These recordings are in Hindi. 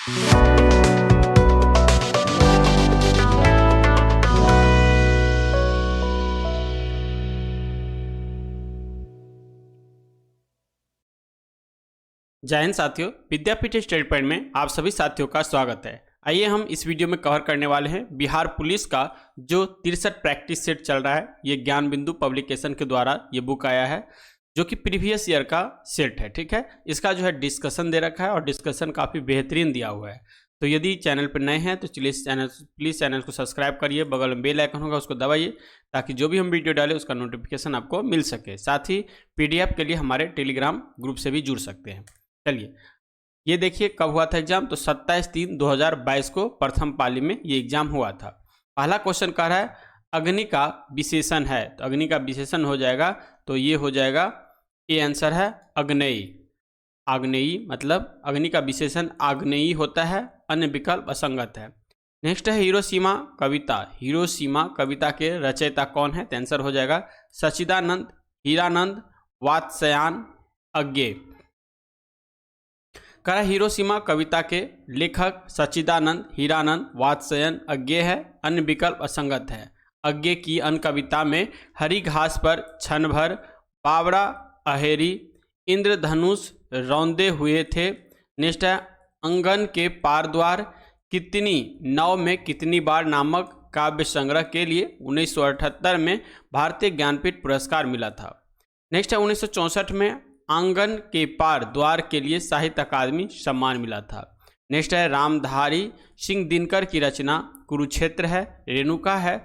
जय हिंद साथियों, विद्यापीठ स्टडी पॉइंट में आप सभी साथियों का स्वागत है। आइए हम इस वीडियो में कवर करने वाले हैं बिहार पुलिस का जो 63 प्रैक्टिस सेट चल रहा है। ये ज्ञान बिंदु पब्लिकेशन के द्वारा ये बुक आया है जो कि प्रीवियस ईयर का सेट है। ठीक है, इसका जो है डिस्कशन दे रखा है और डिस्कशन काफ़ी बेहतरीन दिया हुआ है। तो यदि चैनल पर नए हैं तो चलिए प्लीज़ चैनल को सब्सक्राइब करिए, बगल में बेल आइकन होगा उसको दबाइए ताकि जो भी हम वीडियो डालें उसका नोटिफिकेशन आपको मिल सके। साथ ही PDF के लिए हमारे टेलीग्राम ग्रुप से भी जुड़ सकते हैं। चलिए ये देखिए कब हुआ था एग्जाम, तो 27/3/2022 को प्रथम पाली में ये एग्जाम हुआ था। पहला क्वेश्चन कह रहा है अग्नि का विशेषण है, तो अग्नि का विशेषण हो जाएगा तो ये हो जाएगा, ये आंसर है आग्नेयी। आग्नेयी मतलब अग्नि का विशेषण आग्नेयी होता है, अन्य विकल्प असंगत है। नेक्स्ट है हिरोशिमा कविता। हिरोशिमा कविता के रचयिता कौन है, तो आंसर हो जाएगा सच्चिदानंद, हीरानंद, वात्स्यायन, अज्ञेय। कह रहा हिरोशिमा कविता के लेखक सच्चिदानंद, हीरानंद, वात्स्यायन, अज्ञेय है, अन्य विकल्प असंगत है। अज्ञेय की अन्य कविता में हरी घास पर क्षण भर, बावड़ा अहेरी, इंद्रधनुष रौंदे हुए थे। नेक्स्ट है अंगन के पार द्वार, कितनी नाव में कितनी बार नामक काव्य संग्रह के लिए 1978 में भारतीय ज्ञानपीठ पुरस्कार मिला था। नेक्स्ट है 1964 में आंगन के पार द्वार के लिए साहित्य अकादमी सम्मान मिला था। नेक्स्ट है रामधारी सिंह दिनकर की रचना कुरुक्षेत्र है, रेणुका है,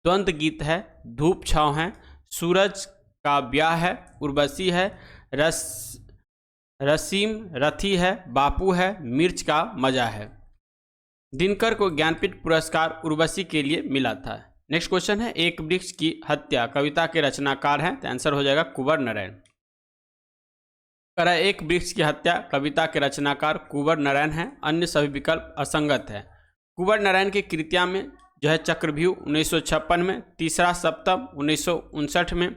द्वंद्व गीत है, धूप छाँव है, सूरज का ब्याह है, उर्वशी है, रसीम रथी है, बापू है, मिर्च का मजा है। दिनकर को ज्ञानपीठ पुरस्कार उर्वशी के लिए मिला था। नेक्स्ट क्वेश्चन है एक वृक्ष की हत्या कविता के रचनाकार हैं, तो आंसर हो जाएगा कुंवर नारायण। एक वृक्ष की हत्या कविता के रचनाकार कुंवर नारायण हैं, अन्य सभी विकल्प असंगत है। कुंवर नारायण की कृतियां में जो है चक्रव्यूह 1956 में, तीसरा सप्तम 1959 में,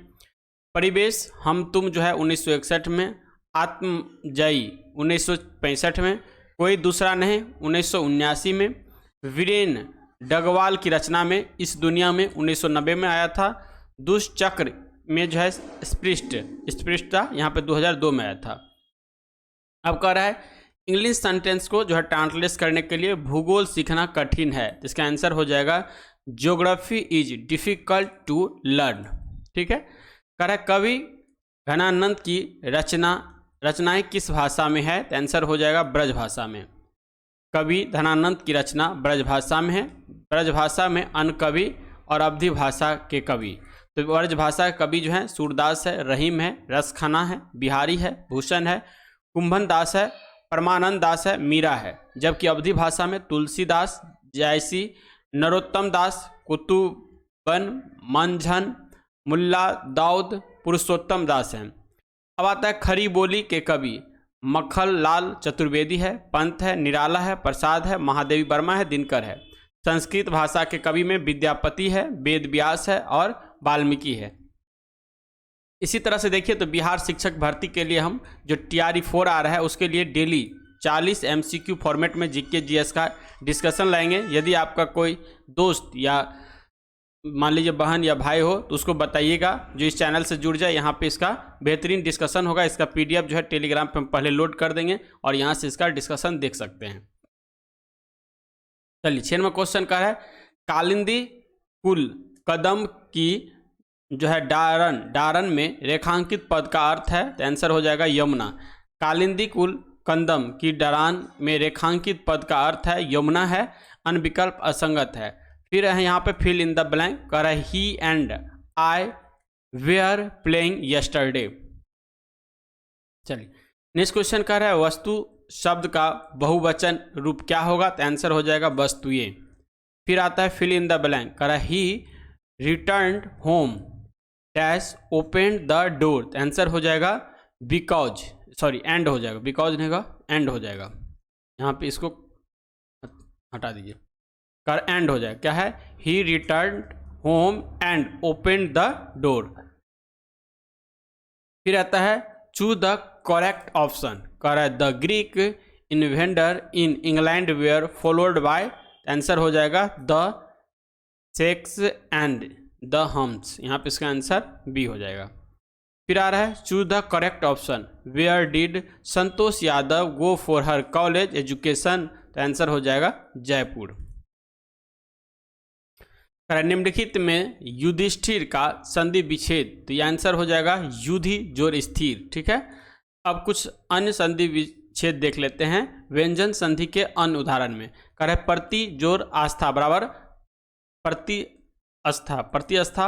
परिवेश हम तुम जो है 1961 में, आत्मजयी 1965 में, कोई दूसरा नहीं 1979 में, वीरेन डगवाल की रचना में इस दुनिया में 1990 में आया था, दुष्चक्र में जो है स्पृष्टता यहाँ पे 2002 में आया था। अब कह रहा है इंग्लिश सेंटेंस को जो है ट्रांसलेट करने के लिए भूगोल सीखना कठिन है, तो इसका आंसर हो जाएगा geography is difficult to learn. ठीक है, कह रहा है कवि घनानंद की रचनाएं किस भाषा में है, तो आंसर हो जाएगा ब्रज भाषा में। कवि धनानंद की रचना ब्रज भाषा में है। ब्रज भाषा में अन्य कवि और अवधी भाषा के कवि, तो ब्रज भाषा के कवि जो है सूरदास है, रहीम है, रसखाना है, बिहारी है, भूषण है, कुंभन दास है, परमानंद दास है, मीरा है। जबकि अवधी भाषा में तुलसीदास, जायसी, नरोत्तम दास, कुतुबन, मंझन, मुल्ला दाऊद, पुरुषोत्तम दास हैं। अब आता है खरी बोली के कवि मक्खन लाल चतुर्वेदी है, पंत है, निराला है, प्रसाद है, महादेवी वर्मा है, दिनकर है। संस्कृत भाषा के कवि में विद्यापति है, वेद व्यास है और वाल्मीकि है। इसी तरह से देखिए तो बिहार शिक्षक भर्ती के लिए हम जो TRE 4 आ रहा है उसके लिए डेली 40 MCQ फॉर्मेट में GK GS का डिस्कशन लाएंगे। यदि आपका कोई दोस्त या मान लीजिए बहन या भाई हो तो उसको बताइएगा जो इस चैनल से जुड़ जाए। यहाँ पे इसका बेहतरीन डिस्कशन होगा। इसका PDF जो है टेलीग्राम पे हम पहले लोड कर देंगे और यहाँ से इसका डिस्कशन देख सकते हैं। चलिए 6वां क्वेश्चन का है कालिंदी कुल कदम की जो है डारन में रेखांकित पद का अर्थ है, तो आंसर हो जाएगा यमुना। कालिंदी कुल कंदम की डारान में रेखांकित पद का अर्थ है यमुना है, अन्य विकल्प असंगत है। फिर है यहाँ पे फिल इन द ब्लैंक कर रहा है ही and I were playing yesterday. चलिए नेक्स्ट क्वेश्चन कर रहा है वस्तु शब्द का बहुवचन रूप क्या होगा, तो आंसर हो जाएगा वस्तुएं। फिर आता है फिल इन द ब्लैंक कर रहा है he returned home dash open the door, तो आंसर हो जाएगा बिकॉज, सॉरी एंड हो जाएगा, बिकॉज नहीं होगा एंड हो जाएगा। यहाँ पे इसको हटा दीजिए, कर एंड हो जाएगा। क्या है he returned home and open the door. फिर आता है चूज द करेक्ट ऑप्शन, कर the Greek inventor in England were followed by, answer हो जाएगा the sex and the Huns, यहाँ पे इसका आंसर बी हो जाएगा। फिर आ रहा है choose the correct option, where did Santosh Yadav go for her college education, तो आंसर हो जाएगा जयपुर। निम्नलिखित में युधिष्ठिर का संधि विच्छेद, तो ये आंसर हो जाएगा युधि जोर स्थिर, ठीक है। अब कुछ अन्य संधि विच्छेद देख लेते हैं व्यंजन संधि के अन्य उदाहरण में। कह रहे प्रति जोर आस्था बराबर प्रतिअस्था,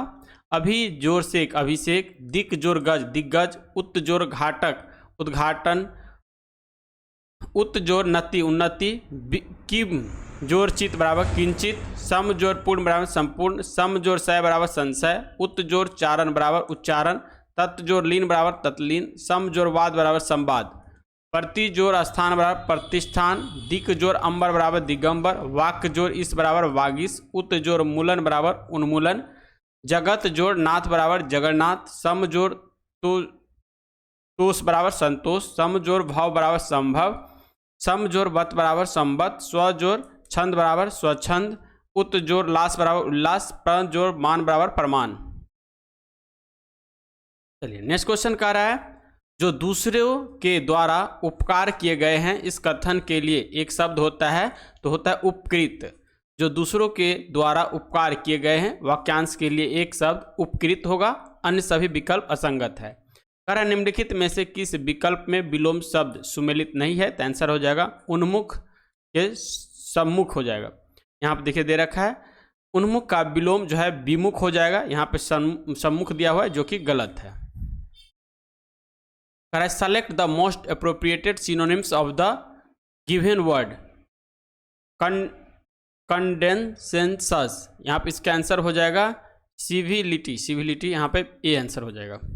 अभी जोर सेक अभिषेक, दिक जोर गज दिग्गज, उत जोर घाटक उद्घाटन, उत जोर नति उन्नति, किम जोर चित बराबर किंचित, सम जोर पूर्ण बराबर संपूर्ण, सम जोर सय बराबर संशय, उत जोर चारण बराबर उच्चारण, तत् जोर लीन बराबर तत्लीन, सम जोर वाद बराबर संवाद, प्रति जोर स्थान बराबर प्रतिष्ठान, दिक जोर अंबर बराबर दिगंबर, वाक्य जोर इस बराबर वागीस, उत जोर मूलन बराबर उन्मूलन, जगत जोर नाथ बराबर जगन्नाथ, सम जोर तोष बराबर संतोष, सम जोर भाव बराबर संभव, सम जोर वत बराबर संवत, स्व जोर छंद बराबर स्वच्छंद, उत जोर लास बराबर उल्लास, प्र जोर मान बराबर प्रमाण। चलिए नेक्स्ट क्वेश्चन कह रहा है जो दूसरों के द्वारा उपकार किए गए हैं, इस कथन के लिए एक शब्द होता है, तो होता है उपकृत। जो दूसरों के द्वारा उपकार किए गए हैं वाक्यांश के लिए एक शब्द उपकृत होगा, अन्य सभी विकल्प असंगत है। कह रहा निम्नलिखित में से किस विकल्प में विलोम शब्द सुमेलित नहीं है, तो आंसर हो जाएगा उन्मुख के सम्मुख हो जाएगा। यहाँ पे देखिए दे रखा है उन्मुख का विलोम जो है विमुख हो जाएगा, यहाँ पे सम्मुख दिया हुआ है जो कि गलत है। कह रहा है select the most appropriated synonyms of the given word consensus, यहाँ पे इसका आंसर हो जाएगा सिविलिटी, सिविलिटी यहाँ पे ए आंसर हो जाएगा। कह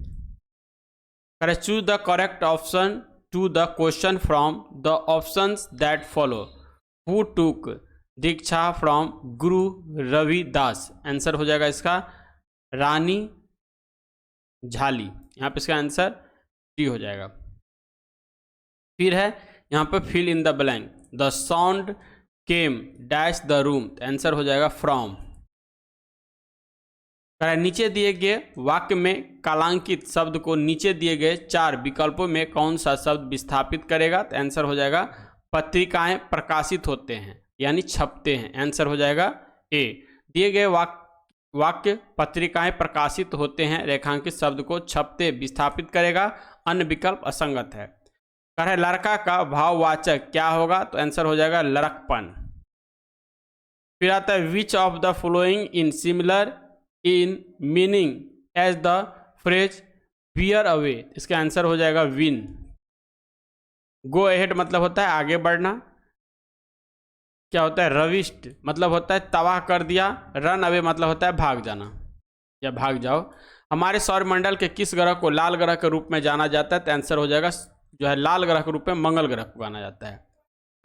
रहा है choose the correct option to the question from the options that follow, who took diksha from Guru Ravidas, answer हो जाएगा इसका रानी झाली, यहाँ पे इसका आंसर डी हो जाएगा। फिर है यहाँ पे fill in the blank, the sound came dash the room, answer हो जाएगा फ्रॉम। नीचे दिए गए वाक्य में कालांकित शब्द को नीचे दिए गए चार विकल्पों में कौन सा शब्द विस्थापित करेगा, तो आंसर हो जाएगा पत्रिकाएं प्रकाशित होते हैं यानी छपते हैं, आंसर हो जाएगा ए। दिए गए वाक्य पत्रिकाएं प्रकाशित होते हैं रेखांकित शब्द को छपते विस्थापित करेगा, अन्य विकल्प असंगत है। कह रहे लड़का का भाववाचक क्या होगा, तो आंसर हो जाएगा लड़कपन। फिर आता है which of the following in similar in meaning as the phrase wear away, इसका आंसर हो जाएगा विन। गो अहेड मतलब होता है आगे बढ़ना, क्या होता है रविस्ट मतलब होता है तबाह कर दिया, रन अवे मतलब होता है भाग जाना या भाग जाओ। हमारे सौरमंडल के किस ग्रह को लाल ग्रह के रूप में जाना जाता है, तो आंसर हो जाएगा जो है लाल ग्रह के रूप में मंगल ग्रह को जाना जाता है।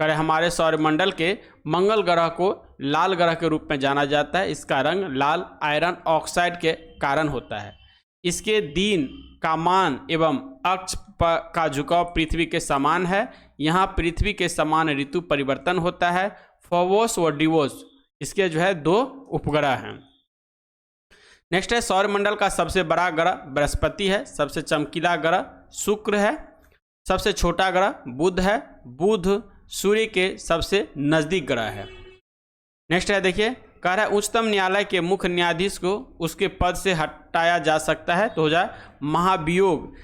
करें हमारे सौरमंडल के मंगल ग्रह को लाल ग्रह के रूप में जाना जाता है, इसका रंग लाल आयरन ऑक्साइड के कारण होता है। इसके दिन का मान एवं अक्ष का झुकाव पृथ्वी के समान है, यहाँ पृथ्वी के समान ऋतु परिवर्तन होता है। फोबोस व डिवोस इसके जो है दो उपग्रह हैं। नेक्स्ट है सौरमंडल का सबसे बड़ा ग्रह बृहस्पति है, सबसे चमकीला ग्रह शुक्र है, सबसे छोटा ग्रह बुध है, बुध सूर्य के सबसे नजदीक ग्रह है। नेक्स्ट है देखिए कह रहा है उच्चतम न्यायालय के मुख्य न्यायाधीश को उसके पद से हटाया जा सकता है, तो हो जाए महाभियोग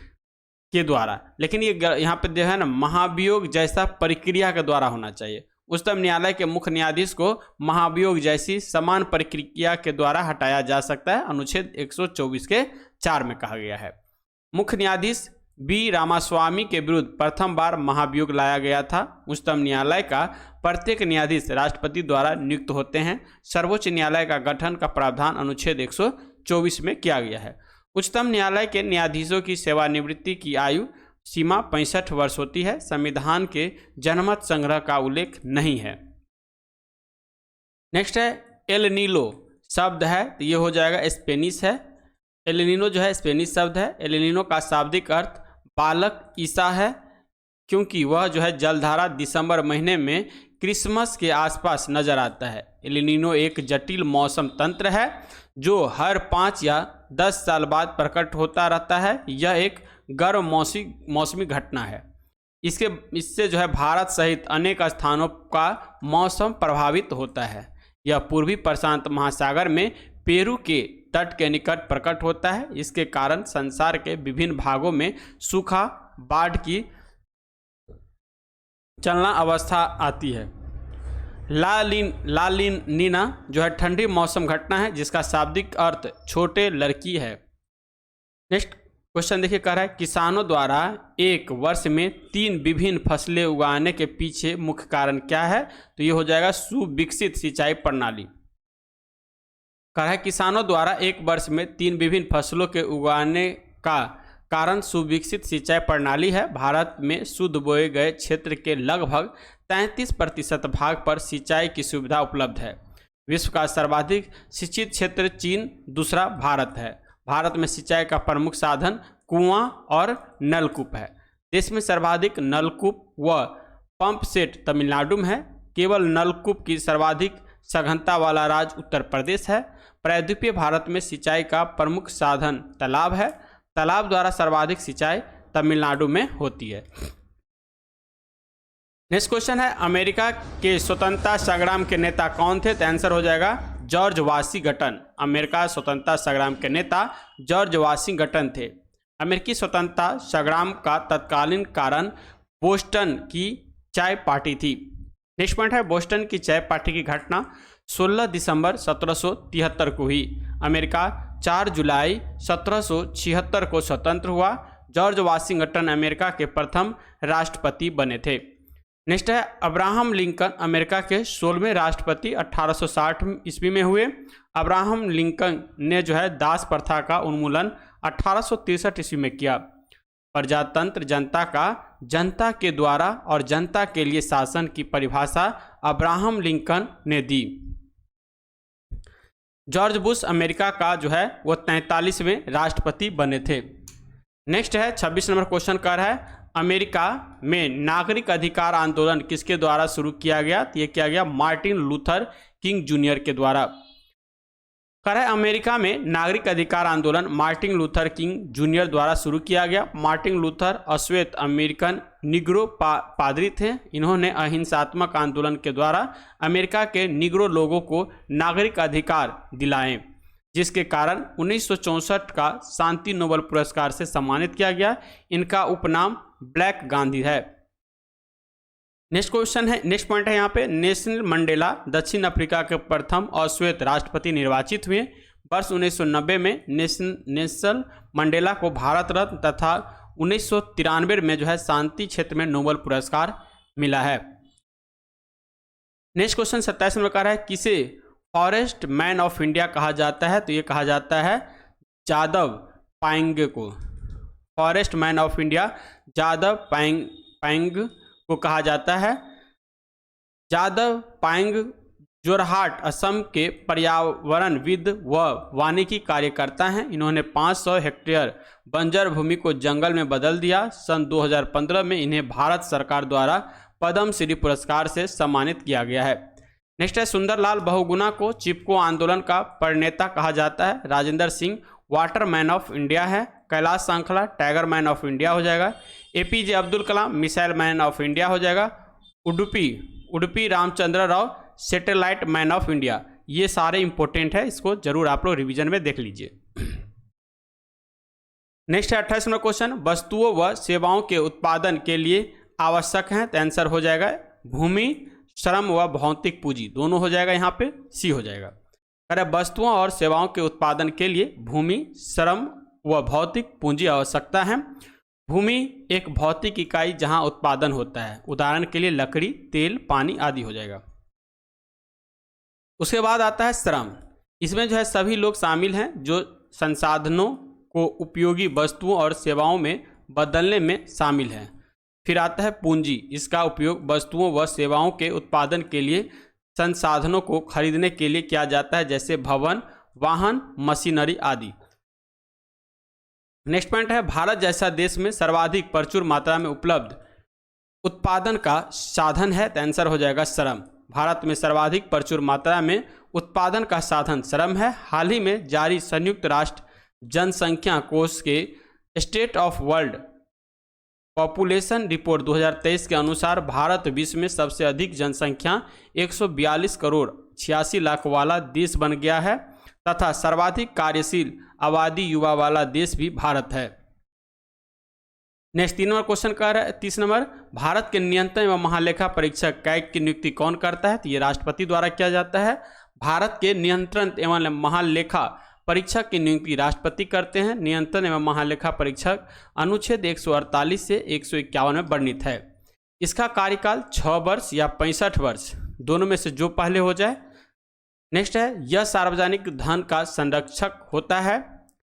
के द्वारा, लेकिन ये यहाँ पे जो है ना महाभियोग जैसा प्रक्रिया के द्वारा होना चाहिए। उच्चतम न्यायालय के मुख्य न्यायाधीश को महाभियोग जैसी समान प्रक्रिया के द्वारा हटाया जा सकता है, अनुच्छेद 124 के 4 में कहा गया है। मुख्य न्यायाधीश बी रामास्वामी के विरुद्ध प्रथम बार महाभियोग लाया गया था। उच्चतम न्यायालय का प्रत्येक न्यायाधीश राष्ट्रपति द्वारा नियुक्त होते हैं। सर्वोच्च न्यायालय का गठन का प्रावधान अनुच्छेद 124 में किया गया है। उच्चतम न्यायालय के न्यायाधीशों की सेवानिवृत्ति की आयु सीमा 65 वर्ष होती है। संविधान के जनमत संग्रह का उल्लेख नहीं है। नेक्स्ट है एल नीलो शब्द है, तो ये हो जाएगा स्पेनिश है। एल नीनो जो है स्पेनिश शब्द है। एल नीनो का शाब्दिक अर्थ बालक ईसा है। क्योंकि वह जो है जलधारा दिसंबर महीने में क्रिसमस के आसपास नजर आता है। एल नीनो एक जटिल मौसम तंत्र है जो हर 5 या 10 साल बाद प्रकट होता रहता है। यह एक गर्म मौसमी घटना है। इससे जो है भारत सहित अनेक स्थानों का मौसम प्रभावित होता है। यह पूर्वी प्रशांत महासागर में पेरू के तट के निकट प्रकट होता है। इसके कारण संसार के विभिन्न भागों में सूखा, बाढ़ की चलना अवस्था आती है। ला नीना जो है ठंडी मौसम घटना है जिसका शाब्दिक अर्थ छोटे लड़की है। नेक्स्ट क्वेश्चन देखिए, कह रहा है किसानों द्वारा एक वर्ष में 3 विभिन्न फसलें उगाने के पीछे मुख्य कारण क्या है? तो ये हो जाएगा सुविकसित सिंचाई प्रणाली। कह रहा है किसानों द्वारा एक वर्ष में 3 विभिन्न फसलों के उगाने का कारण सुविकसित सिंचाई प्रणाली है। भारत में शुद्ध बोए गए क्षेत्र के लगभग 33% भाग पर सिंचाई की सुविधा उपलब्ध है। विश्व का सर्वाधिक सिंचित क्षेत्र चीन, दूसरा भारत है। भारत में सिंचाई का प्रमुख साधन कुआं और नलकूप है। देश में सर्वाधिक नलकूप व पंप सेट तमिलनाडु में है। केवल नलकूप की सर्वाधिक सघनता वाला राज्य उत्तर प्रदेश है। प्रायद्वीपीय भारत में सिंचाई का प्रमुख साधन तालाब है। तालाब द्वारा सर्वाधिक सिंचाई तमिलनाडु में होती है। नेक्स्ट क्वेश्चन है अमेरिका के स्वतंत्रता संग्राम के नेता कौन थे? तो आंसर हो जाएगा जॉर्ज वाशिंगटन। अमेरिका स्वतंत्रता संग्राम के नेता जॉर्ज वाशिंगटन थे। अमेरिकी स्वतंत्रता संग्राम का तत्कालीन कारण बोस्टन की चाय पार्टी थी। नेक्स्ट पॉइंट है बोस्टन की चाय पार्टी की घटना 16 दिसंबर 1773 को हुई। अमेरिका 4 जुलाई 1776 को स्वतंत्र हुआ। जॉर्ज वाशिंगटन अमेरिका के प्रथम राष्ट्रपति बने थे। नेक्स्ट है अब्राहम लिंकन अमेरिका के 16वें राष्ट्रपति 1860 ईस्वी में हुए। अब्राहम लिंकन ने जो है दास प्रथा का उन्मूलन 1863 ईस्वी में किया। प्रजातंत्र जनता का जनता के द्वारा और जनता के लिए शासन की परिभाषा अब्राहम लिंकन ने दी। जॉर्ज बुश अमेरिका का जो है वो 43वें राष्ट्रपति बने थे। नेक्स्ट है 26 नंबर क्वेश्चन कर है अमेरिका में नागरिक अधिकार आंदोलन किसके द्वारा शुरू किया गया? तो ये किया गया मार्टिन लूथर किंग जूनियर के द्वारा। कर है अमेरिका में नागरिक अधिकार आंदोलन मार्टिन लूथर किंग जूनियर द्वारा शुरू किया गया। मार्टिन लूथर अश्वेत अमेरिकन निग्रो पादरी थे। इन्होंने अहिंसात्मक आंदोलन के द्वारा अमेरिका के निग्रो लोगों को नागरिक अधिकार दिलाए, जिसके कारण 1964 का शांति नोबेल पुरस्कार से सम्मानित किया गया। इनका उपनाम ब्लैक गांधी है। नेक्स्ट क्वेश्चन है, नेक्स्ट पॉइंट है यहाँ पे नेल्सन मंडेला दक्षिण अफ्रीका के प्रथम अश्वेत राष्ट्रपति निर्वाचित हुए। वर्ष 1990 में नेल्सन मंडेला को भारत रत्न तथा 1993 में जो है शांति क्षेत्र में नोबेल पुरस्कार मिला है। नेक्स्ट क्वेश्चन 27 नंबर का है किसे फॉरेस्ट मैन ऑफ इंडिया कहा जाता है? तो ये कहा जाता है जादव पायेंग को। Forest man of India Jadav Payeng को कहा जाता है। जादव पायेंग जोरहाट असम के पर्यावरणविद व वानिकी कार्यकर्ता हैं। इन्होंने 500 हेक्टेयर बंजर भूमि को जंगल में बदल दिया। सन 2015 में इन्हें भारत सरकार द्वारा पद्म श्री पुरस्कार से सम्मानित किया गया है। नेक्स्ट है सुंदरलाल बहुगुणा को चिपको आंदोलन का प्रणेता कहा जाता है। Rajendra Singh water man of India है। Kailash Sankhla tiger man of India हो जाएगा। APJ Abdul Kalam missile man of India हो जाएगा। Udupi Ramachandra Rao satellite man of India. ये सारे इंपॉर्टेंट है, इसको जरूर आप लोग रिवीजन में देख लीजिए। नेक्स्ट है 28 नंबर क्वेश्चन वस्तुओं व सेवाओं के उत्पादन के लिए आवश्यक है। तो आंसर हो जाएगा भूमि, श्रम व भौतिक पूंजी, दोनों हो जाएगा, यहाँ पे सी हो जाएगा। अरे वस्तुओं और सेवाओं के उत्पादन के लिए भूमि, श्रम व भौतिक पूंजी आवश्यकता है। भूमि एक भौतिक इकाई जहां उत्पादन होता है, उदाहरण के लिए लकड़ी, तेल, पानी आदि हो जाएगा। उसके बाद आता है श्रम। इसमें जो है सभी लोग शामिल हैं जो संसाधनों को उपयोगी वस्तुओं और सेवाओं में बदलने में शामिल हैं। फिर आता है पूंजी। इसका उपयोग वस्तुओं व सेवाओं के उत्पादन के लिए संसाधनों को खरीदने के लिए किया जाता है, जैसे भवन, वाहन, मशीनरी आदि। नेक्स्ट पॉइंट है भारत जैसा देश में सर्वाधिक प्रचुर मात्रा में उपलब्ध उत्पादन का साधन है? तो आंसर हो जाएगा श्रम। भारत में सर्वाधिक प्रचुर मात्रा में उत्पादन का साधन श्रम है। हाल ही में जारी संयुक्त राष्ट्र जनसंख्या कोष के state of world population report 2023 के अनुसार भारत विश्व में सबसे अधिक जनसंख्या 142 करोड़ 86 लाख वाला देश बन गया है तथा सर्वाधिक कार्यशील आबादी युवा वाला देश भी भारत है। नेक्स्ट 3 नंबर क्वेश्चन कह रहा है 30 नंबर, भारत के नियंत्रण एवं महालेखा परीक्षक कैग की नियुक्ति कौन करता है? तो ये राष्ट्रपति द्वारा किया जाता है। भारत के नियंत्रण एवं महालेखा परीक्षक की नियुक्ति राष्ट्रपति करते हैं। नियंत्रण एवं महालेखा परीक्षक अनुच्छेद 148 से 151 में वर्णित है। इसका कार्यकाल 6 वर्ष या 65 वर्ष दोनों में से जो पहले हो जाए। नेक्स्ट है, यह सार्वजनिक धन का संरक्षक होता है।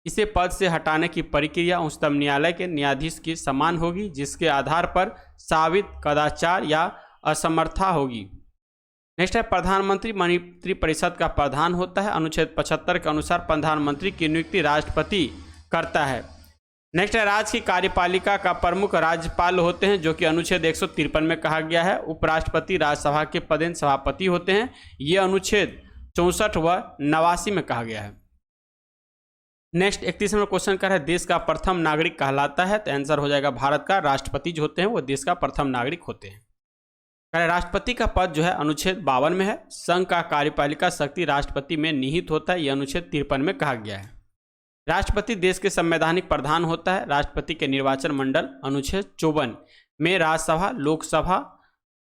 इसे पद से हटाने की प्रक्रिया उच्चतम न्यायालय के न्यायाधीश की समान होगी, जिसके आधार पर साबित कदाचार या असमर्था होगी। नेक्स्ट है, प्रधानमंत्री मंत्रिपरिषद का प्रधान होता है। अनुच्छेद 75 के अनुसार प्रधानमंत्री की नियुक्ति राष्ट्रपति करता है। नेक्स्ट है, राज्य की कार्यपालिका का प्रमुख राज्यपाल होते हैं, जो कि अनुच्छेद 153 में कहा गया है। उपराष्ट्रपति राज्यसभा के पदेन सभापति होते हैं। ये अनुच्छेद 64 व 89 में कहा गया है। नेक्स्ट 31 नंबर क्वेश्चन कर है, देश का प्रथम नागरिक कहलाता है? तो आंसर हो जाएगा भारत का राष्ट्रपति जो होते हैं वो देश का प्रथम नागरिक होते हैं। राष्ट्रपति का पद जो है अनुच्छेद 52 में है। संघ का कार्यपालिका शक्ति राष्ट्रपति में निहित होता है, यह अनुच्छेद 53 में कहा गया है। राष्ट्रपति देश के संवैधानिक प्रधान होता है। राष्ट्रपति के निर्वाचन मंडल अनुच्छेद 54 में राज्यसभा, लोकसभा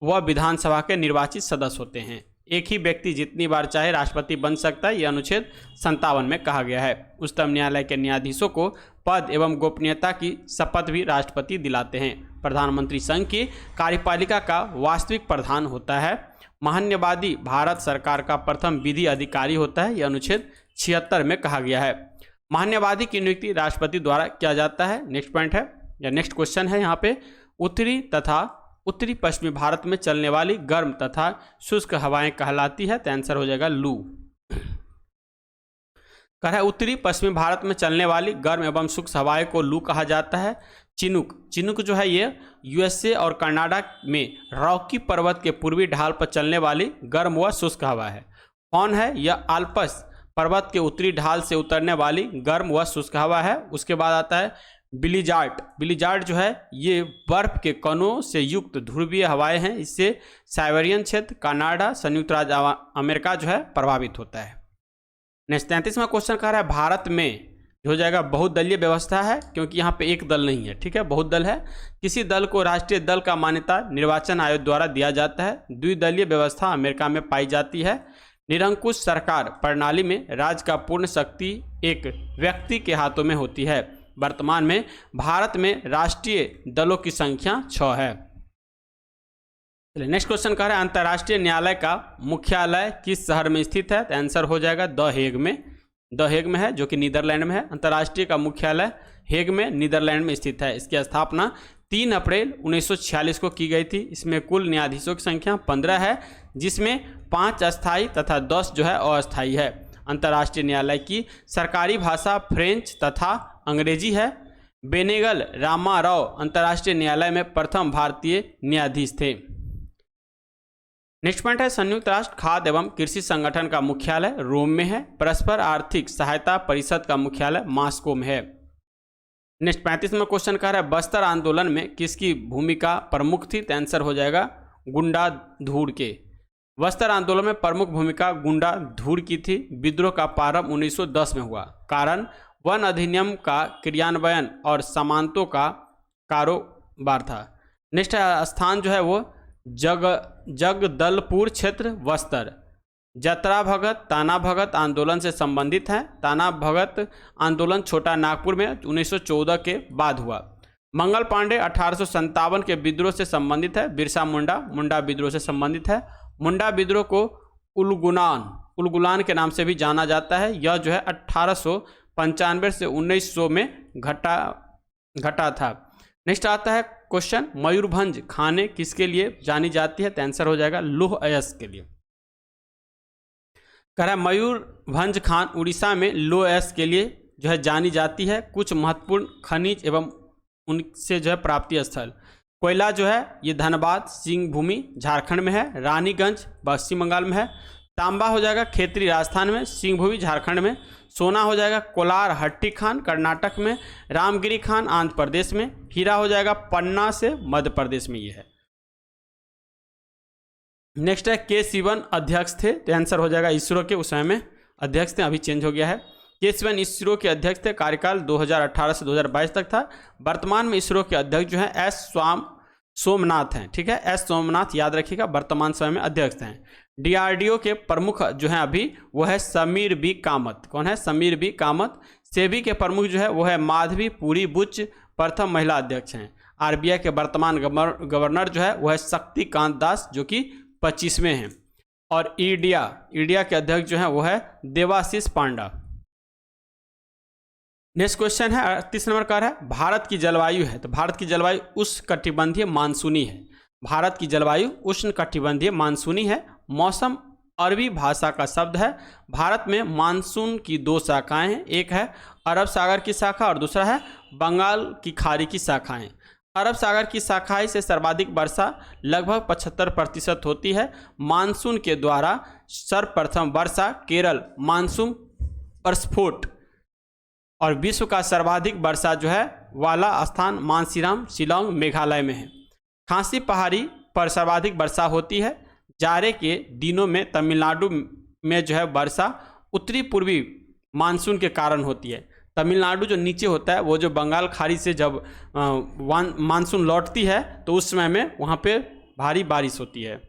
व विधानसभा के निर्वाचित सदस्य होते हैं। एक ही व्यक्ति जितनी बार चाहे राष्ट्रपति बन सकता है, यह अनुच्छेद 57 में कहा गया है। उच्चतम न्यायालय के न्यायाधीशों को पद एवं गोपनीयता की शपथ भी राष्ट्रपति दिलाते हैं। प्रधानमंत्री संघ की कार्यपालिका का वास्तविक प्रधान होता है। महान्यवादी भारत सरकार का प्रथम विधि अधिकारी होता है, यह अनुच्छेद 76 में कहा गया है। महान्यवादी की नियुक्ति राष्ट्रपति द्वारा किया जाता है। नेक्स्ट पॉइंट है या नेक्स्ट क्वेश्चन है यहाँ पे, उत्तरी तथा उत्तरी पश्चिमी भारत में चलने वाली गर्म तथा शुष्क हवाएं कहलाती है? तो आंसर हो जाएगा लू। कह रहा है, उत्तरी पश्चिमी भारत में चलने वाली गर्म एवं शुष्क हवाएं को लू कहा जाता है। चिनुक, चिनुक जो है ये यूएसए और कनाडा में रॉकी पर्वत के पूर्वी ढाल पर चलने वाली गर्म व शुष्क हवा है। कौन है? यह आल्पस पर्वत के उत्तरी ढाल से उतरने वाली गर्म व शुष्क हवा है। उसके बाद आता है बिलीजार्ड। बिलीजार्ड जो है ये बर्फ के कणों से युक्त ध्रुवीय हवाएं हैं। इससे साइबेरियन क्षेत्र, कनाडा, संयुक्त राज्य अमेरिका जो है प्रभावित होता है। नेक्स्ट 33वां क्वेश्चन कह रहा है, भारत में हो जाएगा बहुदलीय व्यवस्था है, क्योंकि यहाँ पे एक दल नहीं है, ठीक है, बहुत दल है। किसी दल को राष्ट्रीय दल का मान्यता निर्वाचन आयोग द्वारा दिया जाता है। द्विदलीय व्यवस्था अमेरिका में पाई जाती है। निरंकुश सरकार प्रणाली में राज्य का पूर्ण शक्ति एक व्यक्ति के हाथों में होती है। वर्तमान में भारत में राष्ट्रीय दलों की संख्या 6 है। नेक्स्ट क्वेश्चन कह रहा है, अंतर्राष्ट्रीय न्यायालय का मुख्यालय किस शहर में स्थित है? तो आंसर हो जाएगा द हेग में। द हेग में है, जो कि नीदरलैंड में है। अंतर्राष्ट्रीय का मुख्यालय हेग में नीदरलैंड में स्थित है। इसकी स्थापना 3 अप्रैल 1946 को की गई थी। इसमें कुल न्यायाधीशों की संख्या 15 है, जिसमें 5 अस्थायी तथा 10 जो है अस्थायी है। अंतर्राष्ट्रीय न्यायालय की सरकारी भाषा फ्रेंच तथा अंग्रेजी है। बेनेगल रामाराव अंतर्राष्ट्रीय न्यायालय में प्रथम भारतीय न्यायाधीश थे। नेक्स्ट पॉइंट है, संयुक्त राष्ट्र खाद्य एवं कृषि संगठन का मुख्यालय रोम में है। परस्पर आर्थिक सहायता परिषद का मुख्यालय मॉस्को में है। नेक्स्ट 35वां क्वेश्चन कह रहा है, बस्तर आंदोलन में किसकी भूमिका प्रमुख थी? तो आंसर हो जाएगा गुंडाधुर के। बस्तर आंदोलन में प्रमुख भूमिका गुंडाधुर की थी। विद्रोह का प्रारंभ 1910 में हुआ। कारण वन अधिनियम का क्रियान्वयन और सामंतों का कारोबार था। नेक्स्ट स्थान जो है वो जगदलपुर क्षेत्र बस्तर। जतरा भगत ताना भगत आंदोलन से संबंधित है। ताना भगत आंदोलन छोटा नागपुर में 1914 के बाद हुआ। मंगल पांडे 1857 के विद्रोह से संबंधित है। बिरसा मुंडा मुंडा विद्रोह से संबंधित है। मुंडा विद्रोह को उलगुलान के नाम से भी जाना जाता है। यह जो है 1895 से 1900 में घटा था। नेक्स्ट आता है क्वेश्चन, मयूरभंज खाने किसके लिए जानी जाती है? तो आंसर हो जाएगा लौह अयस्क के लिए। कह रहा है, मयूरभंज खान उड़ीसा में लौह अयस्क के लिए जो है जानी जाती है। कुछ महत्वपूर्ण खनिज एवं उनसे जो है प्राप्ति स्थल, कोयला जो है ये धनबाद सिंहभूमि झारखंड में है, रानीगंज पश्चिम बंगाल में है। तांबा हो जाएगा खेतरी राजस्थान में, सिंहभूमि झारखंड में। सोना हो जाएगा कोलार हट्टी खान कर्नाटक में, रामगिरी खान आंध्र प्रदेश में। हीरा हो जाएगा पन्ना से मध्य प्रदेश में ये है। नेक्स्ट है के सिवन अध्यक्ष थे, तो आंसर हो जाएगा इसरो के उस समय में अध्यक्ष थे, अभी चेंज हो गया है। के सिवन इसरो के अध्यक्ष थे, कार्यकाल 2018 से 2022 तक था। वर्तमान में इसरो के अध्यक्ष जो है एस सोमनाथ हैं, ठीक है, एस सोमनाथ याद रखिएगा, वर्तमान समय में अध्यक्ष हैं। डीआरडीओ के प्रमुख जो है अभी वो है समीर बी कामत। कौन है? समीर बी कामत। सेबी के प्रमुख जो है वो है माधवी पुरी बुच, प्रथम महिला अध्यक्ष हैं। आरबीआई के वर्तमान गवर्नर जो है वो है शक्तिकांत दास, जो कि 25वें हैं। और ईडिया के अध्यक्ष जो है वो है देवाशीष पांडा। नेक्स्ट क्वेश्चन है 38 नंबर का है भारत की जलवायु है, तो भारत की जलवायु उष्णकटिबंधीय मानसूनी है। भारत की जलवायु उष्णकटिबंधीय मानसूनी है। मौसम अरबी भाषा का शब्द है। भारत में मानसून की 2 शाखाएं हैं, एक है अरब सागर की शाखा और दूसरा है बंगाल की खाड़ी की शाखाएं। अरब सागर की शाखाएं से सर्वाधिक वर्षा लगभग 75% होती है। मानसून के द्वारा सर्वप्रथम वर्षा केरल मानसून प्रस्फोट, और विश्व का सर्वाधिक वर्षा जो है वाला स्थान मानसीराम शिलोंग मेघालय में है। खासी पहाड़ी पर सर्वाधिक वर्षा होती है। जाड़े के दिनों में तमिलनाडु में जो है वर्षा उत्तरी पूर्वी मानसून के कारण होती है। तमिलनाडु जो नीचे होता है वो जो बंगाल खाड़ी से जब मानसून लौटती है तो उस समय में वहाँ पे भारी बारिश होती है।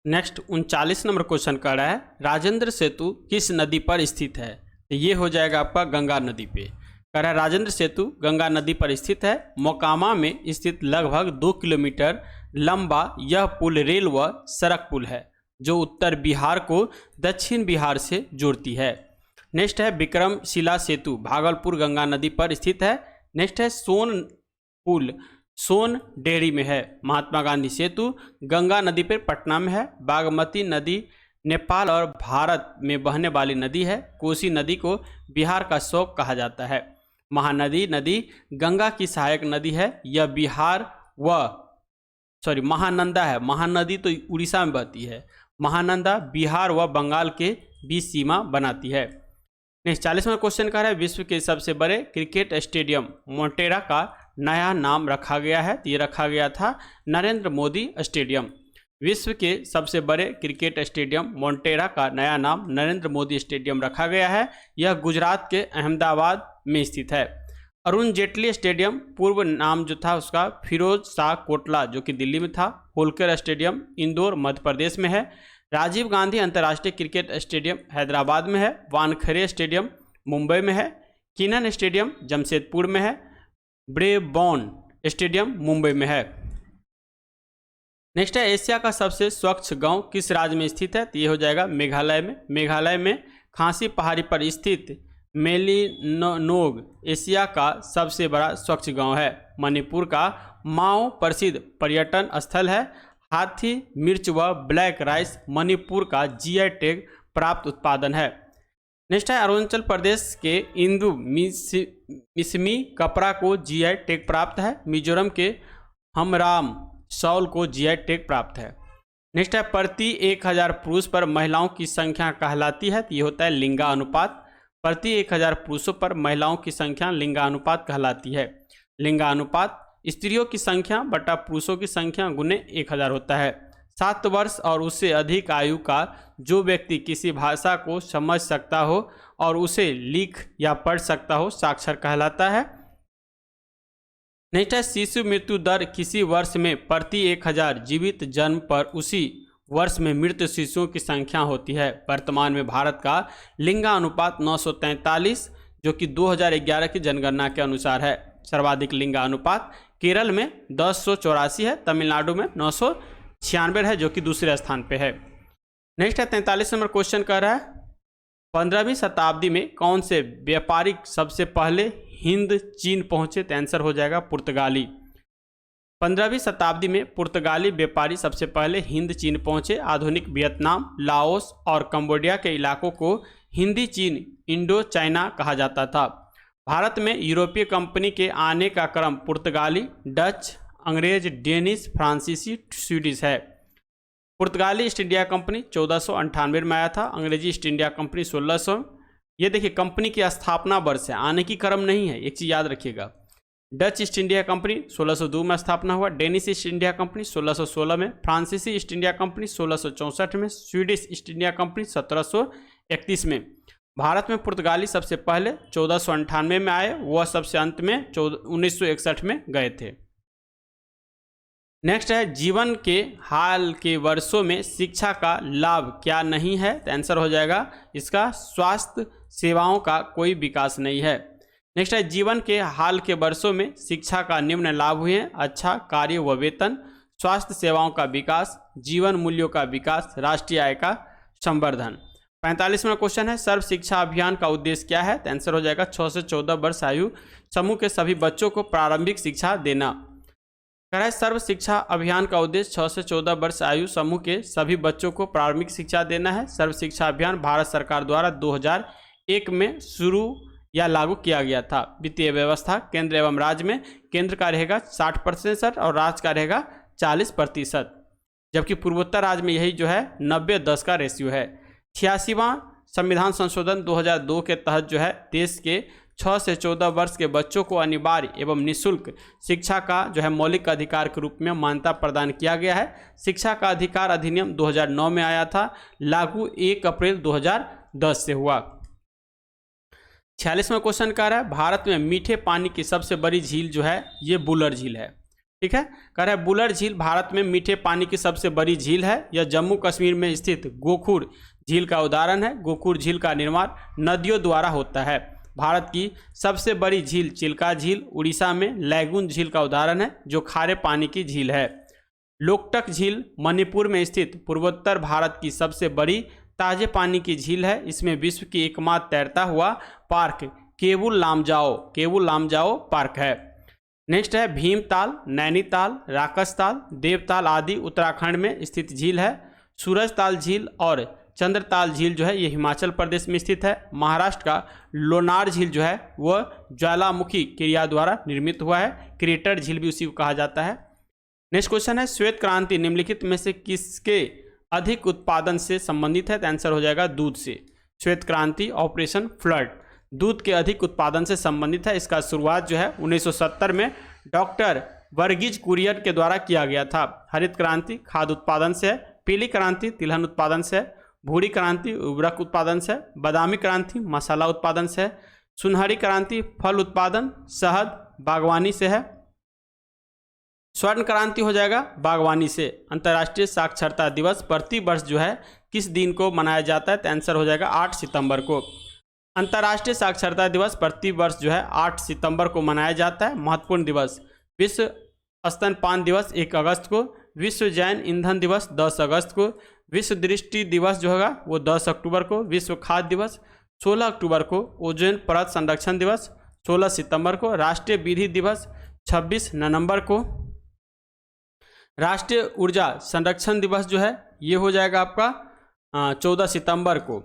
नेक्स्ट 39 नंबर क्वेश्चन कर रहा है राजेंद्र सेतु किस नदी पर स्थित है, तो ये हो जाएगा आपका गंगा नदी पे। कह रहा है राजेंद्र सेतु गंगा नदी पर स्थित है। मोकामा में स्थित लगभग 2 किलोमीटर लंबा यह पुल रेल व सड़क पुल है जो उत्तर बिहार को दक्षिण बिहार से जोड़ती है। नेक्स्ट है विक्रमशिला सेतु भागलपुर गंगा नदी पर स्थित है। नेक्स्ट है सोन पुल सोन डेहरी में है। महात्मा गांधी सेतु गंगा नदी पर पटना में है। बागमती नदी नेपाल और भारत में बहने वाली नदी है। कोसी नदी को बिहार का शोक कहा जाता है। महानदी नदी गंगा की सहायक नदी है। यह बिहार महानंदा है, महानदी तो उड़ीसा में बहती है। महानंदा बिहार व बंगाल के बीच सीमा बनाती है। नेक्स्ट 40वां क्वेश्चन का है विश्व के सबसे बड़े क्रिकेट स्टेडियम मोटेरा का नया नाम रखा गया है, तो ये रखा गया था नरेंद्र मोदी स्टेडियम। विश्व के सबसे बड़े क्रिकेट स्टेडियम मोटेरा का नया नाम नरेंद्र मोदी स्टेडियम रखा गया है। यह गुजरात के अहमदाबाद में स्थित है। अरुण जेटली स्टेडियम पूर्व नाम जो था उसका फिरोज शाह कोटला जो कि दिल्ली में था। होलकर स्टेडियम इंदौर मध्य प्रदेश में है। राजीव गांधी अंतर्राष्ट्रीय क्रिकेट स्टेडियम हैदराबाद में है। वानखेड़े स्टेडियम मुंबई में है। किनन स्टेडियम जमशेदपुर में है। ब्रेबॉर्न स्टेडियम मुंबई में है। नेक्स्ट है एशिया का सबसे स्वच्छ गांव किस राज्य में स्थित है, तो ये हो जाएगा मेघालय में। मेघालय में खासी पहाड़ी पर स्थित मेलिनोग एशिया का सबसे बड़ा स्वच्छ गांव है। मणिपुर का माओ प्रसिद्ध पर्यटन स्थल है। हाथी मिर्च व ब्लैक राइस मणिपुर का जीआई टैग प्राप्त उत्पादन है। नेक्स्ट है अरुणाचल प्रदेश के इंदु मिसमी कपड़ा को जीआई टैग प्राप्त है। मिजोरम के हमराम शॉल को जीआई टैग प्राप्त है। नेक्स्ट है प्रति 1000 पुरुष पर महिलाओं की संख्या कहलाती है, तो ये होता है लिंगानुपात। प्रति 1000 पुरुषों पर महिलाओं की संख्या लिंगानुपात कहलाती है। लिंगानुपात स्त्रियों की संख्या बटा पुरुषों की संख्या गुने 1000 होता है। 7 वर्ष और उससे अधिक आयु का जो व्यक्ति किसी भाषा को समझ सकता हो और उसे लिख या पढ़ सकता हो साक्षर कहलाता है। नेक्स्ट है शिशु मृत्यु दर किसी वर्ष में प्रति 1000 जीवित जन्म पर उसी वर्ष में मृत शिशुओं की संख्या होती है। वर्तमान में भारत का लिंगानुपात 943 जो कि 2011 की जनगणना के अनुसार है। सर्वाधिक लिंगानुपात केरल में 1084 है। तमिलनाडु में 996 है जो कि दूसरे स्थान पे है। नेक्स्ट है 43 नंबर क्वेश्चन कर रहा है 15वीं शताब्दी में कौन से व्यापारी सबसे पहले हिंद चीन पहुंचे, तो आंसर हो जाएगा पुर्तगाली। 15वीं शताब्दी में पुर्तगाली व्यापारी सबसे पहले हिंद चीन पहुंचे। आधुनिक वियतनाम, लाओस और कंबोडिया के इलाकों को हिंदी चीन इंडो चाइना कहा जाता था। भारत में यूरोपीय कंपनी के आने का क्रम पुर्तगाली, डच, अंग्रेज, डेनिश, फ्रांसीसी, स्वीडिश है। पुर्तगाली ईस्ट इंडिया कंपनी 1498 में आया था, अंग्रेजी ईस्ट इंडिया कंपनी 1600। ये देखिए कंपनी की स्थापना वर्ष है, आने की क्रम नहीं है, एक चीज़ याद रखिएगा। डच ईस्ट इंडिया कंपनी 1602 में स्थापना हुआ, डेनिश ईस्ट इंडिया कंपनी 1616 में, फ्रांसीसी ईस्ट इंडिया कंपनी 1664 में, स्वीडिश ईस्ट इंडिया कंपनी 1731 में। भारत में पुर्तगाली सबसे पहले 1498 में आए, वह सबसे अंत में 1961 में गए थे। नेक्स्ट है जीवन के हाल के वर्षों में शिक्षा का लाभ क्या नहीं है, तो आंसर हो जाएगा इसका स्वास्थ्य सेवाओं का कोई विकास नहीं है। नेक्स्ट है जीवन के हाल के वर्षों में शिक्षा का निम्न लाभ हुए हैं, अच्छा कार्य व वेतन, स्वास्थ्य सेवाओं का विकास, जीवन मूल्यों का विकास, राष्ट्रीय आय का संवर्धन। 45वां क्वेश्चन है सर्व शिक्षा अभियान का उद्देश्य क्या है, तो आंसर हो जाएगा 6 से 14 वर्ष आयु समूह के सभी बच्चों को प्रारंभिक शिक्षा देना। कह रहा है सर्व शिक्षा अभियान का उद्देश्य 6 से 14 वर्ष आयु समूह के सभी बच्चों को प्रारंभिक शिक्षा देना है। सर्व शिक्षा अभियान भारत सरकार द्वारा 2001 में शुरू या लागू किया गया था। वित्तीय व्यवस्था केंद्र एवं राज्य में केंद्र का रहेगा 60% और राज्य का रहेगा 40%, जबकि पूर्वोत्तर राज्य में यही जो है 90-10 का रेशियो है। 86वां संविधान संशोधन 2002 के तहत जो है देश के 6 से 14 वर्ष के बच्चों को अनिवार्य एवं निःशुल्क शिक्षा का जो है मौलिक अधिकार के रूप में मान्यता प्रदान किया गया है। शिक्षा का अधिकार अधिनियम 2009 में आया था, लागू 1 अप्रैल 2010 से हुआ। 46वां क्वेश्चन कह रहा है भारत में मीठे पानी की सबसे बड़ी झील जो है ये बुलर झील है। ठीक है, कह रहा है बुलर झील भारत में मीठे पानी की सबसे बड़ी झील है। यह जम्मू कश्मीर में स्थित गोखुर झील का उदाहरण है। गोखुर झील का निर्माण नदियों द्वारा होता है। भारत की सबसे बड़ी झील चिल्का झील उड़ीसा में लैगून झील का उदाहरण है जो खारे पानी की झील है। लोकटक झील मणिपुर में स्थित पूर्वोत्तर भारत की सबसे बड़ी ताजे पानी की झील है। इसमें विश्व की एकमात्र तैरता हुआ पार्क केवुल लामजाओ पार्क है। नेक्स्ट है भीमताल, नैनीताल, राकसताल, देवताल आदि उत्तराखंड में स्थित झील है। सूरजताल झील और चंद्रताल झील जो है ये हिमाचल प्रदेश में स्थित है। महाराष्ट्र का लोनार झील जो है वह ज्वालामुखी क्रिया द्वारा निर्मित हुआ है। क्रेटर झील भी उसी को कहा जाता है। नेक्स्ट क्वेश्चन है श्वेत क्रांति निम्नलिखित में से किसके अधिक उत्पादन से संबंधित है, तो आंसर हो जाएगा दूध से। श्वेत क्रांति ऑपरेशन फ्लड दूध के अधिक उत्पादन से संबंधित है। इसका शुरुआत जो है 1970 में डॉक्टर वर्गीज कुरियन के द्वारा किया गया था। हरित क्रांति खाद्य उत्पादन से है। पीली क्रांति तिलहन उत्पादन से है। भूरी क्रांति उर्वरक उत्पादन से है। बादामी क्रांति मसाला उत्पादन से है। सुनहरी क्रांति फल उत्पादन शहद बागवानी से है। स्वर्ण क्रांति हो जाएगा बागवानी से। अंतर्राष्ट्रीय साक्षरता दिवस प्रति वर्ष जो है किस दिन को मनाया जाता है, तो आंसर हो जाएगा 8 सितंबर को। अंतर्राष्ट्रीय साक्षरता दिवस प्रति वर्ष जो है 8 सितंबर को मनाया जाता है। महत्वपूर्ण दिवस विश्व स्तनपान दिवस 1 अगस्त को, विश्व जैन ईंधन दिवस 10 अगस्त को, विश्व दृष्टि दिवस जो होगा वो 10 अक्टूबर को, विश्व खाद्य दिवस 16 अक्टूबर को, ओजोन परत संरक्षण दिवस 16 सितंबर को, राष्ट्रीय विधि दिवस 26 नवंबर को, राष्ट्रीय ऊर्जा संरक्षण दिवस जो है ये हो जाएगा आपका 14 सितंबर को।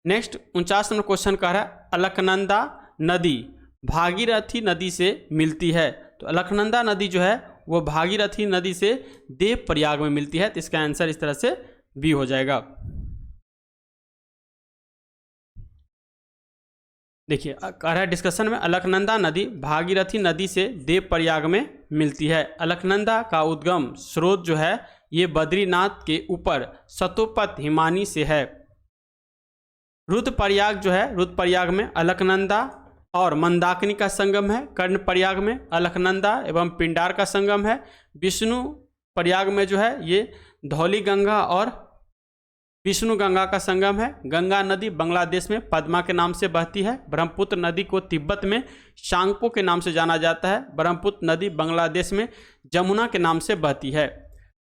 नेक्स्ट 49 नंबर क्वेश्चन कह रहा है अलकनंदा नदी भागीरथी नदी से मिलती है, तो अलकनंदा नदी जो है वो भागीरथी नदी से देव प्रयाग में मिलती है, तो इसका आंसर इस तरह से बी हो जाएगा। देखिए कह रहा है डिस्कशन में अलकनंदा नदी भागीरथी नदी से देव प्रयाग में मिलती है। अलकनंदा का उद्गम स्रोत जो है ये बद्रीनाथ के ऊपर सतोपत हिमानी से है। रुद्रप्रयाग जो है रुद्रप्रयाग में अलकनंदा और मंदाकिनी का संगम है। कर्णप्रयाग में अलकनंदा एवं पिंडार का संगम है। विष्णु प्रयाग में जो है ये धौली गंगा और विष्णु गंगा का संगम है। गंगा नदी बांग्लादेश में पद्मा के नाम से बहती है। ब्रह्मपुत्र नदी को तिब्बत में शांगपो के नाम से जाना जाता है। ब्रह्मपुत्र नदी बांग्लादेश में जमुना के नाम से बहती है।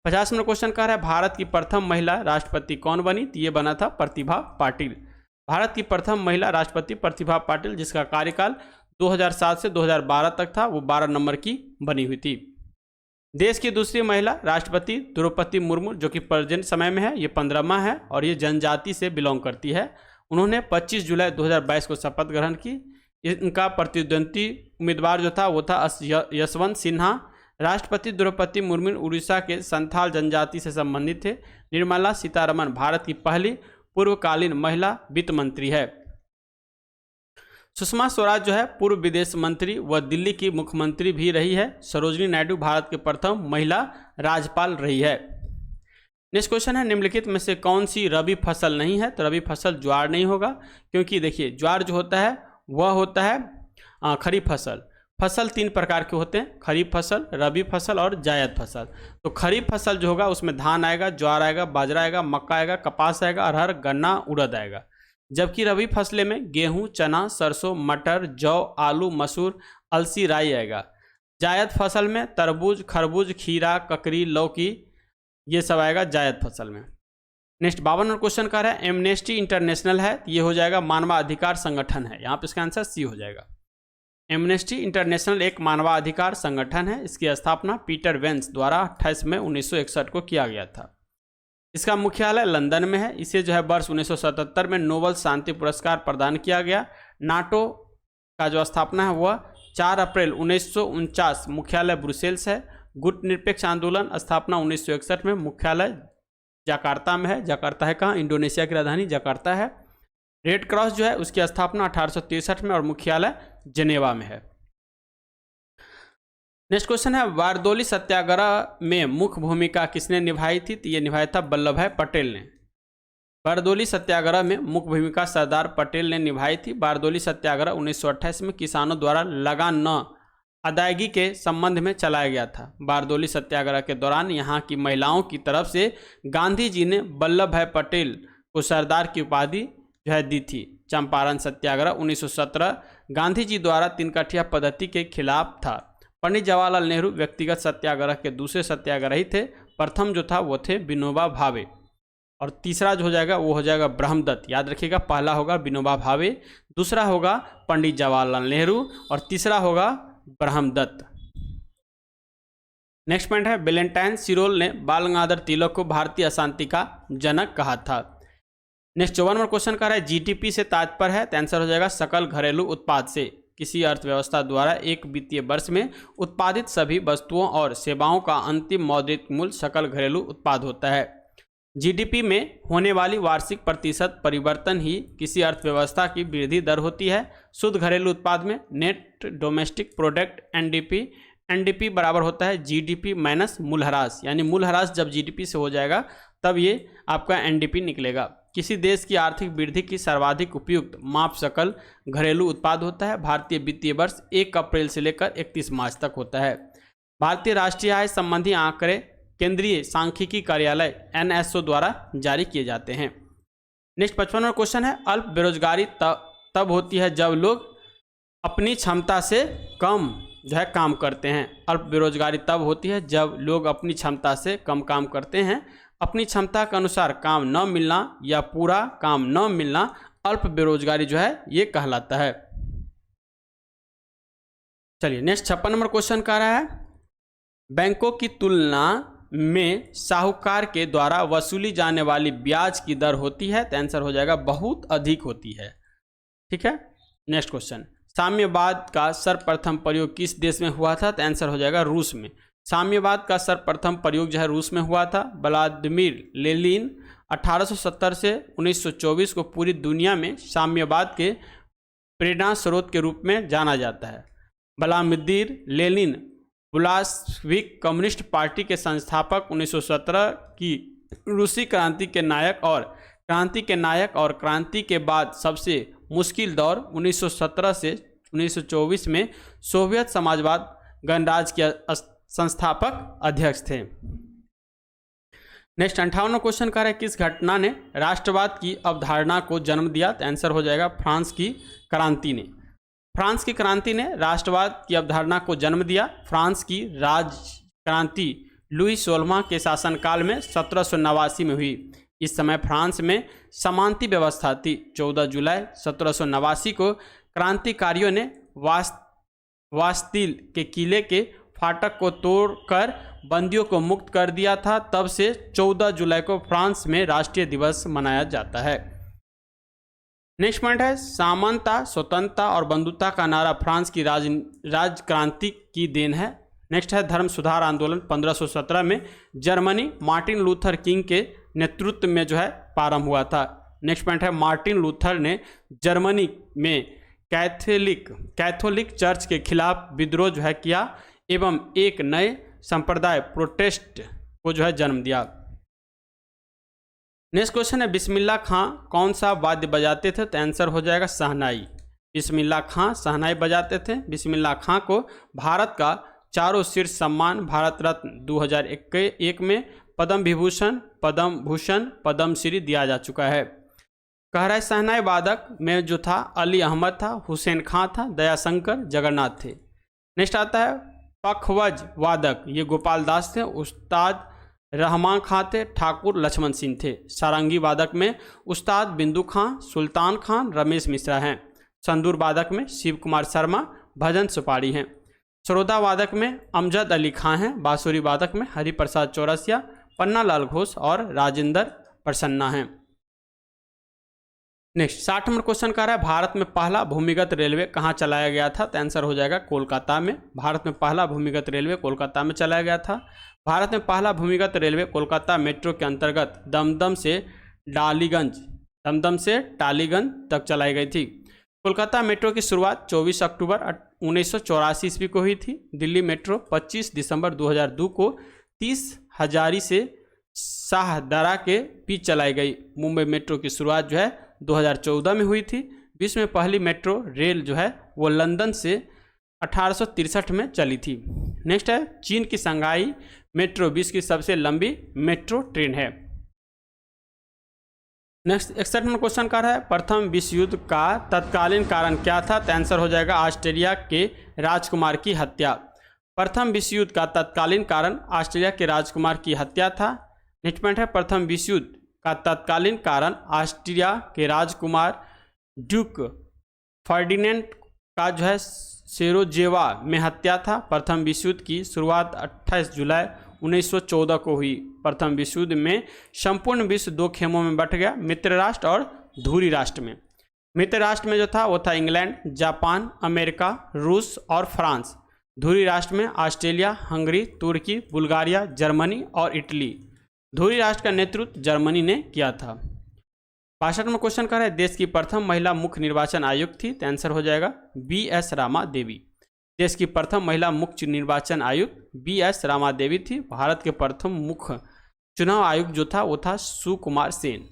50 नंबर क्वेश्चन कह रहा है भारत की प्रथम महिला राष्ट्रपति कौन बनी, तो ये बना था प्रतिभा पाटिल। भारत की प्रथम महिला राष्ट्रपति प्रतिभा पाटिल जिसका कार्यकाल 2007 से 2012 तक था, वो 12 नंबर की बनी हुई थी। देश की दूसरी महिला राष्ट्रपति द्रौपदी मुर्मू जो कि प्रेजेंट समय में है, ये 15वां है और ये जनजाति से बिलोंग करती है। उन्होंने 25 जुलाई 2022 को शपथ ग्रहण की। इनका प्रतिद्वंदी उम्मीदवार जो था वो था यशवंत सिन्हा। राष्ट्रपति द्रौपदी मुर्मू उड़ीसा के संथाल जनजाति से संबंधित थे। निर्मला सीतारमण भारत की पहली पूर्वकालीन महिला वित्त मंत्री है। सुषमा स्वराज जो है पूर्व विदेश मंत्री व दिल्ली की मुख्यमंत्री भी रही है। सरोजिनी नायडू भारत के प्रथम महिला राज्यपाल रही है। नेक्स्ट क्वेश्चन है, निम्नलिखित में से कौन सी रबी फसल नहीं है? तो रबी फसल ज्वार नहीं होगा, क्योंकि देखिए ज्वार जो होता है वह होता है खरीफ फसल। फसल 3 प्रकार के होते हैं, खरीफ फसल, रबी फसल और जायद फसल। तो खरीफ फसल जो होगा उसमें धान आएगा, ज्वार आएगा, बाजरा आएगा, मक्का आएगा, कपास आएगा, अरहर, गन्ना, उड़द आएगा। जबकि रबी फसलें में गेहूं, चना, सरसों, मटर, जौ, आलू, मसूर, अलसी, राई आएगा। जायद फसल में तरबूज, खरबूज, खीरा, ककड़ी, लौकी ये सब आएगा जायद फसल में। नेक्स्ट 52 क्वेश्चन का है, एमनेस्टी इंटरनेशनल है, ये हो जाएगा मानवाधिकार संगठन है। यहाँ पे इसका आंसर सी हो जाएगा। एमनेस्टी इंटरनेशनल एक मानवाधिकार संगठन है। इसकी स्थापना पीटर वेंस द्वारा 28 मई 1961 को किया गया था। इसका मुख्यालय लंदन में है। इसे जो है वर्ष 1977 में नोबेल शांति पुरस्कार प्रदान किया गया। नाटो का जो स्थापना है वह 4 अप्रैल 1949, मुख्यालय ब्रुसेल्स है। गुटनिरपेक्ष आंदोलन स्थापना 1961 में, मुख्यालय जकार्ता में है। जकार्ता है कहाँ? इंडोनेशिया की राजधानी जकार्ता है। रेड क्रॉस जो है उसकी स्थापना 1863 में और मुख्यालय जेनेवा में है। नेक्स्ट क्वेश्चन है, बारदोली सत्याग्रह में मुख्य भूमिका किसने निभाई थी? तो ये निभाया था वल्लभ भाई पटेल ने। बारदोली सत्याग्रह में मुख्य भूमिका सरदार पटेल ने निभाई थी। बारदोली सत्याग्रह 1928 में किसानों द्वारा लगान न अदायगी के संबंध में चलाया गया था। बारदोली सत्याग्रह के दौरान यहाँ की महिलाओं की तरफ से गांधी जी ने वल्लभ भाई पटेल को सरदार की उपाधि जो है दी थी। चंपारण सत्याग्रह 1917 गांधी जी द्वारा 3 कठिया पद्धति के खिलाफ था। पंडित जवाहरलाल नेहरू व्यक्तिगत सत्याग्रह के दूसरे सत्याग्रही थे। प्रथम जो था वो थे विनोबा भावे, और तीसरा जो हो जाएगा वो हो जाएगा ब्रह्मदत्त। याद रखिएगा, पहला होगा विनोबा भावे, दूसरा होगा पंडित जवाहरलाल नेहरू और तीसरा होगा ब्रह्मदत्त। नेक्स्ट पॉइंट है, वैलेंटाइन सिरोल ने बाल गंगाधर तिलक को भारतीय अशांति का जनक कहा था। नेक्स्ट 54 नंबर क्वेश्चन का है, जीडीपी से तात्पर्य है, तो आंसर हो जाएगा सकल घरेलू उत्पाद से। किसी अर्थव्यवस्था द्वारा एक वित्तीय वर्ष में उत्पादित सभी वस्तुओं और सेवाओं का अंतिम मौद्रिक मूल्य सकल घरेलू उत्पाद होता है। जीडीपी में होने वाली वार्षिक प्रतिशत परिवर्तन ही किसी अर्थव्यवस्था की वृद्धि दर होती है। शुद्ध घरेलू उत्पाद में नेट डोमेस्टिक प्रोडक्ट एनडीपी बराबर होता है जीडीपी माइनस मूल्यह्रास, यानी मूल्यह्रास जब जीडीपी से हो जाएगा तब ये आपका एनडीपी निकलेगा। किसी देश की आर्थिक वृद्धि की सर्वाधिक उपयुक्त माप सकल घरेलू उत्पाद होता है। भारतीय वित्तीय वर्ष 1 अप्रैल से लेकर 31 मार्च तक होता है। भारतीय राष्ट्रीय आय संबंधी आंकड़े केंद्रीय सांख्यिकी कार्यालय एनएसओ द्वारा जारी किए जाते हैं। नेक्स्ट 55वां क्वेश्चन है, अल्प बेरोजगारी तब होती है जब लोग अपनी क्षमता से कम जो है काम करते हैं। अल्प बेरोजगारी तब होती है जब लोग अपनी क्षमता से कम काम करते हैं। अपनी क्षमता के अनुसार काम न मिलना या पूरा काम न मिलना अल्प बेरोजगारी जो है ये कहलाता है। चलिए नेक्स्ट 56 नंबर क्वेश्चन का रहा है, बैंकों की तुलना में साहूकार के द्वारा वसूली जाने वाली ब्याज की दर होती है, तो आंसर हो जाएगा बहुत अधिक होती है। ठीक है। नेक्स्ट क्वेश्चन, साम्यवाद का सर्वप्रथम प्रयोग किस देश में हुआ था, तो आंसर हो जाएगा रूस में। साम्यवाद का सर्वप्रथम प्रयोग जो है रूस में हुआ था। व्लादिमीर लेनिन 1870 से 1924 को पूरी दुनिया में साम्यवाद के प्रेरणा स्रोत के रूप में जाना जाता है। Vladimir Lenin Bolshevik communist party के संस्थापक, 1917 की रूसी क्रांति के नायक और क्रांति के बाद सबसे मुश्किल दौर 1917 से 1924 में सोवियत समाजवाद गणराज्य के संस्थापक अध्यक्ष थे। नेक्स्ट 58वां क्वेश्चन का है, किस घटना ने राष्ट्रवाद की अवधारणा को जन्म दिया, तो आंसर हो जाएगा फ्रांस की क्रांति ने। फ्रांस की क्रांति ने राष्ट्रवाद की अवधारणा को जन्म दिया। फ्रांस की राज क्रांति लुई 16वां के शासनकाल में 1789 में हुई। इस समय फ्रांस में समानती व्यवस्था थी। 14 जुलाई 1789 को क्रांतिकारियों ने वास्तिल के किले के फाटक को तोड़कर बंदियों को मुक्त कर दिया था। तब से 14 जुलाई को फ्रांस में राष्ट्रीय दिवस मनाया जाता है। नेक्स्ट पॉइंट है सामंता, स्वतंत्रता और बंधुता का नारा फ्रांस की राजक्रांति की देन है। नेक्स्ट है धर्म सुधार आंदोलन 1517 में जर्मनी मार्टिन लूथर किंग के नेतृत्व में जो है प्रारंभ हुआ था। नेक्स्ट पॉइंट है मार्टिन लूथर ने जर्मनी में कैथोलिक चर्च के खिलाफ विद्रोह जो है किया एवं एक नए संप्रदाय प्रोटेस्ट को जो है जन्म दिया। नेक्स्ट क्वेश्चन है बिस्मिल्लाह खां कौन सा वाद्य बजाते थे? तो आंसर हो जाएगा शहनाई। बिस्मिल्लाह खां शहनाई बजाते थे। बिस्मिल्लाह खां को भारत का चारों शीर्ष सम्मान भारत रत्न 2001 में पद्म विभूषण, पद्म भूषण, पद्मश्री दिया जा चुका है। कह रहा है शहनाई वादक में जो था अली अहमद था, हुसैन खां था, दयाशंकर, जगन्नाथ थे। नेक्स्ट आता है पखवज वादक, ये गोपाल दास थे, उस्ताद रहमान खां थे, ठाकुर लक्ष्मण सिंह थे। सारंगी वादक में उस्ताद बिंदु खां, सुल्तान खान, रमेश मिश्रा हैं। संदूर वादक में शिव कुमार शर्मा, भजन सुपारी हैं। सरोदा वादक में अमजद अली खां हैं। बांसुरी वादक में हरिप्रसाद चौरसिया, पन्ना लाल घोष और राजेंद्र प्रसन्ना हैं। नेक्स्ट 60 नंबर क्वेश्चन कह रहा है भारत में पहला भूमिगत रेलवे कहाँ चलाया गया था? तो आंसर हो जाएगा कोलकाता में। भारत में पहला भूमिगत रेलवे कोलकाता में चलाया गया था। भारत में पहला भूमिगत रेलवे कोलकाता मेट्रो के अंतर्गत दमदम से टालीगंज तक चलाई गई थी। कोलकाता मेट्रो की शुरुआत 24 अक्टूबर 1984 ईस्वी को हुई थी। दिल्ली मेट्रो 25 दिसंबर 2002 को 30 हजारी से शाहदरा के बीच चलाई गई। मुंबई मेट्रो की शुरुआत जो है 2014 में हुई थी। विश्व में पहली मेट्रो रेल जो है वो लंदन से 1863 में चली थी। नेक्स्ट है चीन की शंघाई मेट्रो विश्व की सबसे लंबी मेट्रो ट्रेन है। नेक्स्ट 61 नंबर क्वेश्चन का है प्रथम विश्व युद्ध का तत्कालीन कारण क्या था? तो आंसर हो जाएगा ऑस्ट्रेलिया के राजकुमार की हत्या। प्रथम विश्व युद्ध का तत्कालीन कारण ऑस्ट्रेलिया के राजकुमार की हत्या था। नेक्स्ट पॉइंट है प्रथम विश्व युद्ध का तत्कालीन कारण ऑस्ट्रिया के राजकुमार ड्यूक फर्डिनेंड का जो है सेरोजेवा में हत्या था। प्रथम विश्व युद्ध की शुरुआत 28 जुलाई 1914 को हुई। प्रथम विश्व युद्ध में संपूर्ण विश्व दो खेमों में बंट गया, मित्र राष्ट्र और धुरी राष्ट्र में। मित्र राष्ट्र में जो था वो था इंग्लैंड, जापान, अमेरिका, रूस और फ्रांस। धुरी राष्ट्र में ऑस्ट्रेलिया, हंगरी, तुर्की, बुल्गारिया, जर्मनी और इटली। धुरी राष्ट्र का नेतृत्व जर्मनी ने किया था। 62 में क्वेश्चन कर रहा है देश की प्रथम महिला मुख्य निर्वाचन आयुक्त थी? तो आंसर हो जाएगा BS रामा देवी। देश की प्रथम महिला मुख्य निर्वाचन आयुक्त BS रामा देवी थी। भारत के प्रथम मुख्य चुनाव आयुक्त जो था वो था सुकुमार सेन।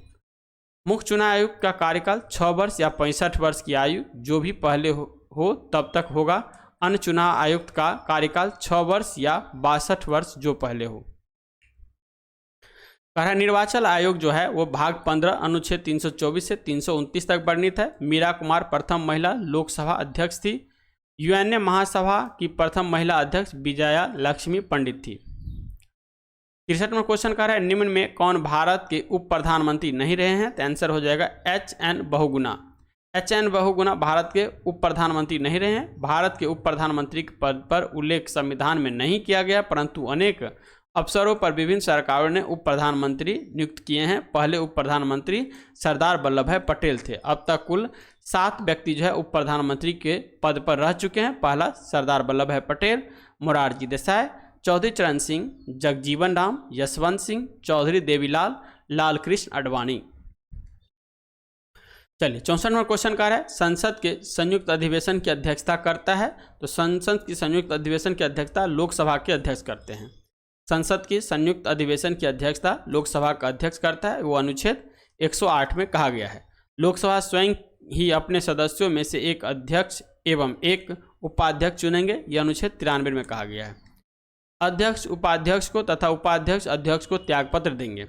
मुख्य चुनाव आयुक्त का कार्यकाल 6 वर्ष या 65 वर्ष की आयु जो भी पहले हो तब तक होगा। अन्य चुनाव आयुक्त का कार्यकाल 6 वर्ष या 62 वर्ष जो पहले हो। निर्वाचन आयोग जो है वो भाग 15 अनुच्छेद 324 से 329 तक वर्णित है। मीरा कुमार प्रथम महिला लोकसभा अध्यक्ष थी। UN महासभा की प्रथम महिला अध्यक्ष विजया लक्ष्मी पंडित थी। 63 में क्वेश्चन कर रहा है निम्न में कौन भारत के उप प्रधानमंत्री नहीं रहे हैं? तो आंसर हो जाएगा HN बहुगुणा। HN बहुगुणा भारत के उप प्रधानमंत्री नहीं रहे हैं। भारत के उप प्रधानमंत्री के पद पर उल्लेख संविधान में नहीं किया गया, परंतु अनेक अवसरों पर विभिन्न सरकारों ने उप प्रधानमंत्री नियुक्त किए हैं। पहले उप प्रधानमंत्री सरदार वल्लभ भाई पटेल थे। अब तक कुल 7 व्यक्ति जो है उप प्रधानमंत्री के पद पर रह चुके हैं। पहला सरदार वल्लभ भाई पटेल, मोरारजी देसाई, चौधरी चरण सिंह, जगजीवन राम, यशवंत सिंह, चौधरी देवीलाल, लाल कृष्ण आडवाणी। चलिए 64 नंबर क्वेश्चन का है संसद के संयुक्त अधिवेशन की अध्यक्षता करता है? तो संसद की संयुक्त अधिवेशन की अध्यक्षता लोकसभा के अध्यक्ष करते हैं। संसद की संयुक्त अधिवेशन की अध्यक्षता लोकसभा का अध्यक्ष करता है। वो अनुच्छेद 108 में कहा गया है। लोकसभा स्वयं ही अपने सदस्यों में से एक अध्यक्ष एवं एक उपाध्यक्ष चुनेंगे। यह अनुच्छेद 93 में कहा गया है। अध्यक्ष उपाध्यक्ष को तथा उपाध्यक्ष अध्यक्ष को त्यागपत्र देंगे।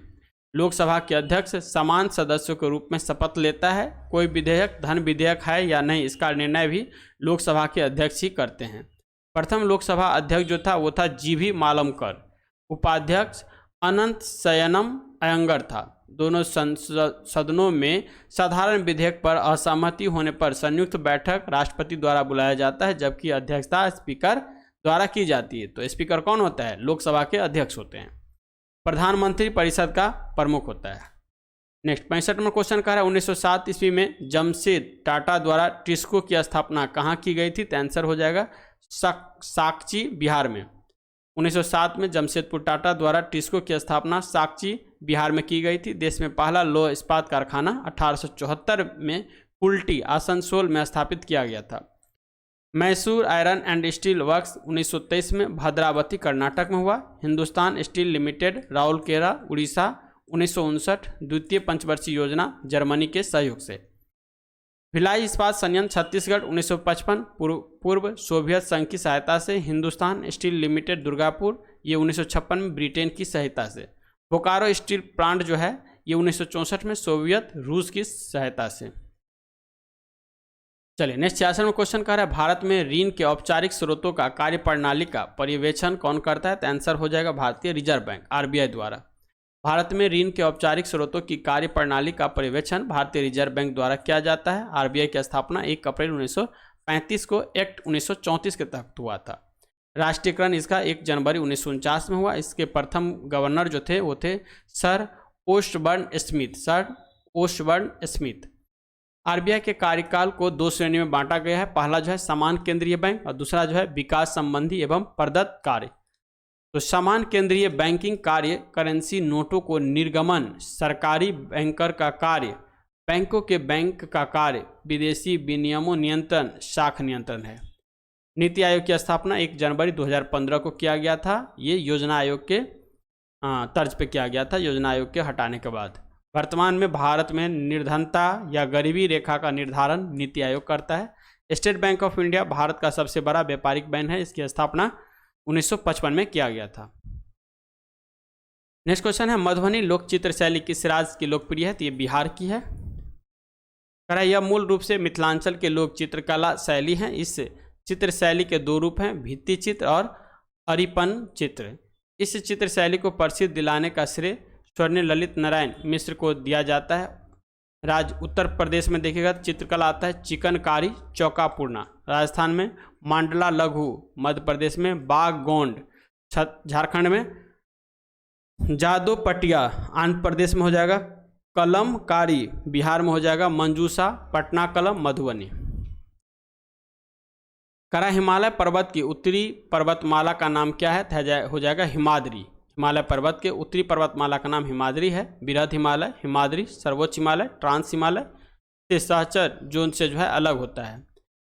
लोकसभा के अध्यक्ष समान सदस्यों के रूप में शपथ लेता है। कोई विधेयक धन विधेयक है या नहीं इसका निर्णय भी लोकसभा के अध्यक्ष ही करते हैं। प्रथम लोकसभा अध्यक्ष जो था वो था GV मालमकर। उपाध्यक्ष अनंत शयनम अयंगर था। दोनों सदनों में साधारण विधेयक पर असहमति होने पर संयुक्त बैठक राष्ट्रपति द्वारा बुलाया जाता है, जबकि अध्यक्षता स्पीकर द्वारा की जाती है। तो स्पीकर कौन होता है? लोकसभा के अध्यक्ष होते हैं। प्रधानमंत्री परिषद का प्रमुख होता है। नेक्स्ट 65 नंबर क्वेश्चन कह रहा है 1907 ईस्वी में जमशेद टाटा द्वारा टिस्को की स्थापना कहाँ की गई थी? तो आंसर हो जाएगा साकची, बिहार में। 1907 में जमशेदपुर टाटा द्वारा टिस्को की स्थापना साकची, बिहार में की गई थी। देश में पहला लौह इस्पात कारखाना 1874 में कुल्टी, आसनसोल में स्थापित किया गया था। Mysore iron and steel works 1923 में भद्रावती, कर्नाटक में हुआ। Hindustan steel limited, Rourkela, Orissa, 1959। द्वितीय पंचवर्षीय योजना जर्मनी के सहयोग से। भिलाई इस्पात संयंत्र छत्तीसगढ़ 1955 पूर्व सोवियत संघ की सहायता से। हिंदुस्तान स्टील लिमिटेड दुर्गापुर, ये 1956 में ब्रिटेन की सहायता से। बोकारो स्टील प्लांट जो है ये 1964 में सोवियत रूस की सहायता से। चलिए नेक्स्ट 66 में क्वेश्चन कह रहा है भारत में ऋण के औपचारिक स्रोतों का कार्यप्रणाली का पर्यवेक्षण कौन करता है? तो आंसर हो जाएगा भारतीय रिजर्व बैंक, आरबीआई द्वारा। भारत में ऋण के औपचारिक स्रोतों की कार्यप्रणाली का पर्यवेक्षण भारतीय रिजर्व बैंक द्वारा किया जाता है। आरबीआई की स्थापना 1 अप्रैल 1935 को एक्ट 1934 के तहत हुआ था। राष्ट्रीयकरण इसका 1 जनवरी 1949 में हुआ। इसके प्रथम गवर्नर जो थे वो थे सर ओस्टबर्न स्मिथ। आरबीआई के कार्यकाल को 2 श्रेणियों में बांटा गया है। पहला जो है समान केंद्रीय बैंक और दूसरा जो है विकास संबंधी एवं प्रदत्त कार्य। तो समान केंद्रीय बैंकिंग कार्य करेंसी नोटों को निर्गमन, सरकारी बैंकर का कार्य, बैंकों के बैंक का कार्य, विदेशी विनियमों नियंत्रण, शाख नियंत्रण है। नीति आयोग की स्थापना 1 जनवरी 2015 को किया गया था। ये योजना आयोग के तर्ज पे किया गया था, योजना आयोग के हटाने के बाद। वर्तमान में भारत में निर्धनता या गरीबी रेखा का निर्धारण नीति आयोग करता है। State bank of India Bharat का सबसे बड़ा व्यापारिक बैंक है। इसकी स्थापना 1955 में किया गया था। नेक्स्ट क्वेश्चन है मधुबनी लोक चित्र शैली किस राज्य की लोकप्रिय है? तो ये बिहार की है। कह रहा है यह मूल रूप से मिथिलांचल के लोक चित्रकला शैली है। इस चित्र शैली के 2 रूप हैं, भित्ति चित्र और अरिपन चित्र। इस चित्र शैली को प्रसिद्ध दिलाने का श्रेय स्वर्णिम ललित नारायण मिश्र को दिया जाता है। राज्य उत्तर प्रदेश में देखिएगा चित्रकला आता है चिकनकारी, चौकापूर्णा। राजस्थान में मांडला लघु, मध्य प्रदेश में बाग गोंड, झारखंड में जादू पटिया, आंध्र प्रदेश में हो जाएगा कलमकारी, बिहार में हो जाएगा मंजूषा, पटना कलम, मधुबनी। करा हिमालय पर्वत की उत्तरी पर्वतमाला का नाम क्या है? हो जाएगा हिमाद्री। हिमालय पर्वत के उत्तरी पर्वतमाला का नाम हिमाद्री है। बृहद हिमालय, हिमाद्री, सर्वोच्च हिमालय, ट्रांस हिमालय से सहचर जोन से जो है अलग होता है।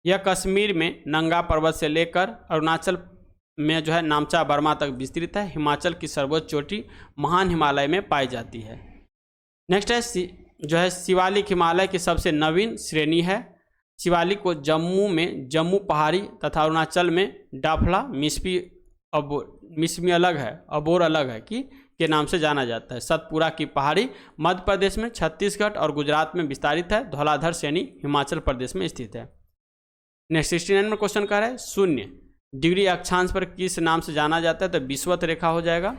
यह कश्मीर में नंगा पर्वत से लेकर अरुणाचल में जो है नामचा बर्मा तक विस्तृत है। हिमाचल की सर्वोच्च चोटी महान हिमालय में पाई जाती है। नेक्स्ट है जो है शिवालिक हिमालय की सबसे नवीन श्रेणी है। शिवालिक को जम्मू में जम्मू पहाड़ी तथा अरुणाचल में डाफला मिसमी अलग है, अबोर अलग है के नाम से जाना जाता है। सतपुरा की पहाड़ी मध्य प्रदेश में, छत्तीसगढ़ और गुजरात में विस्तारित है। धौलाधर श्रेणी हिमाचल प्रदेश में स्थित है। नेक्स्ट 69 में क्वेश्चन कह रहा है 0 डिग्री अक्षांश पर किस नाम से जाना जाता है? तो विषुवत रेखा हो जाएगा। कह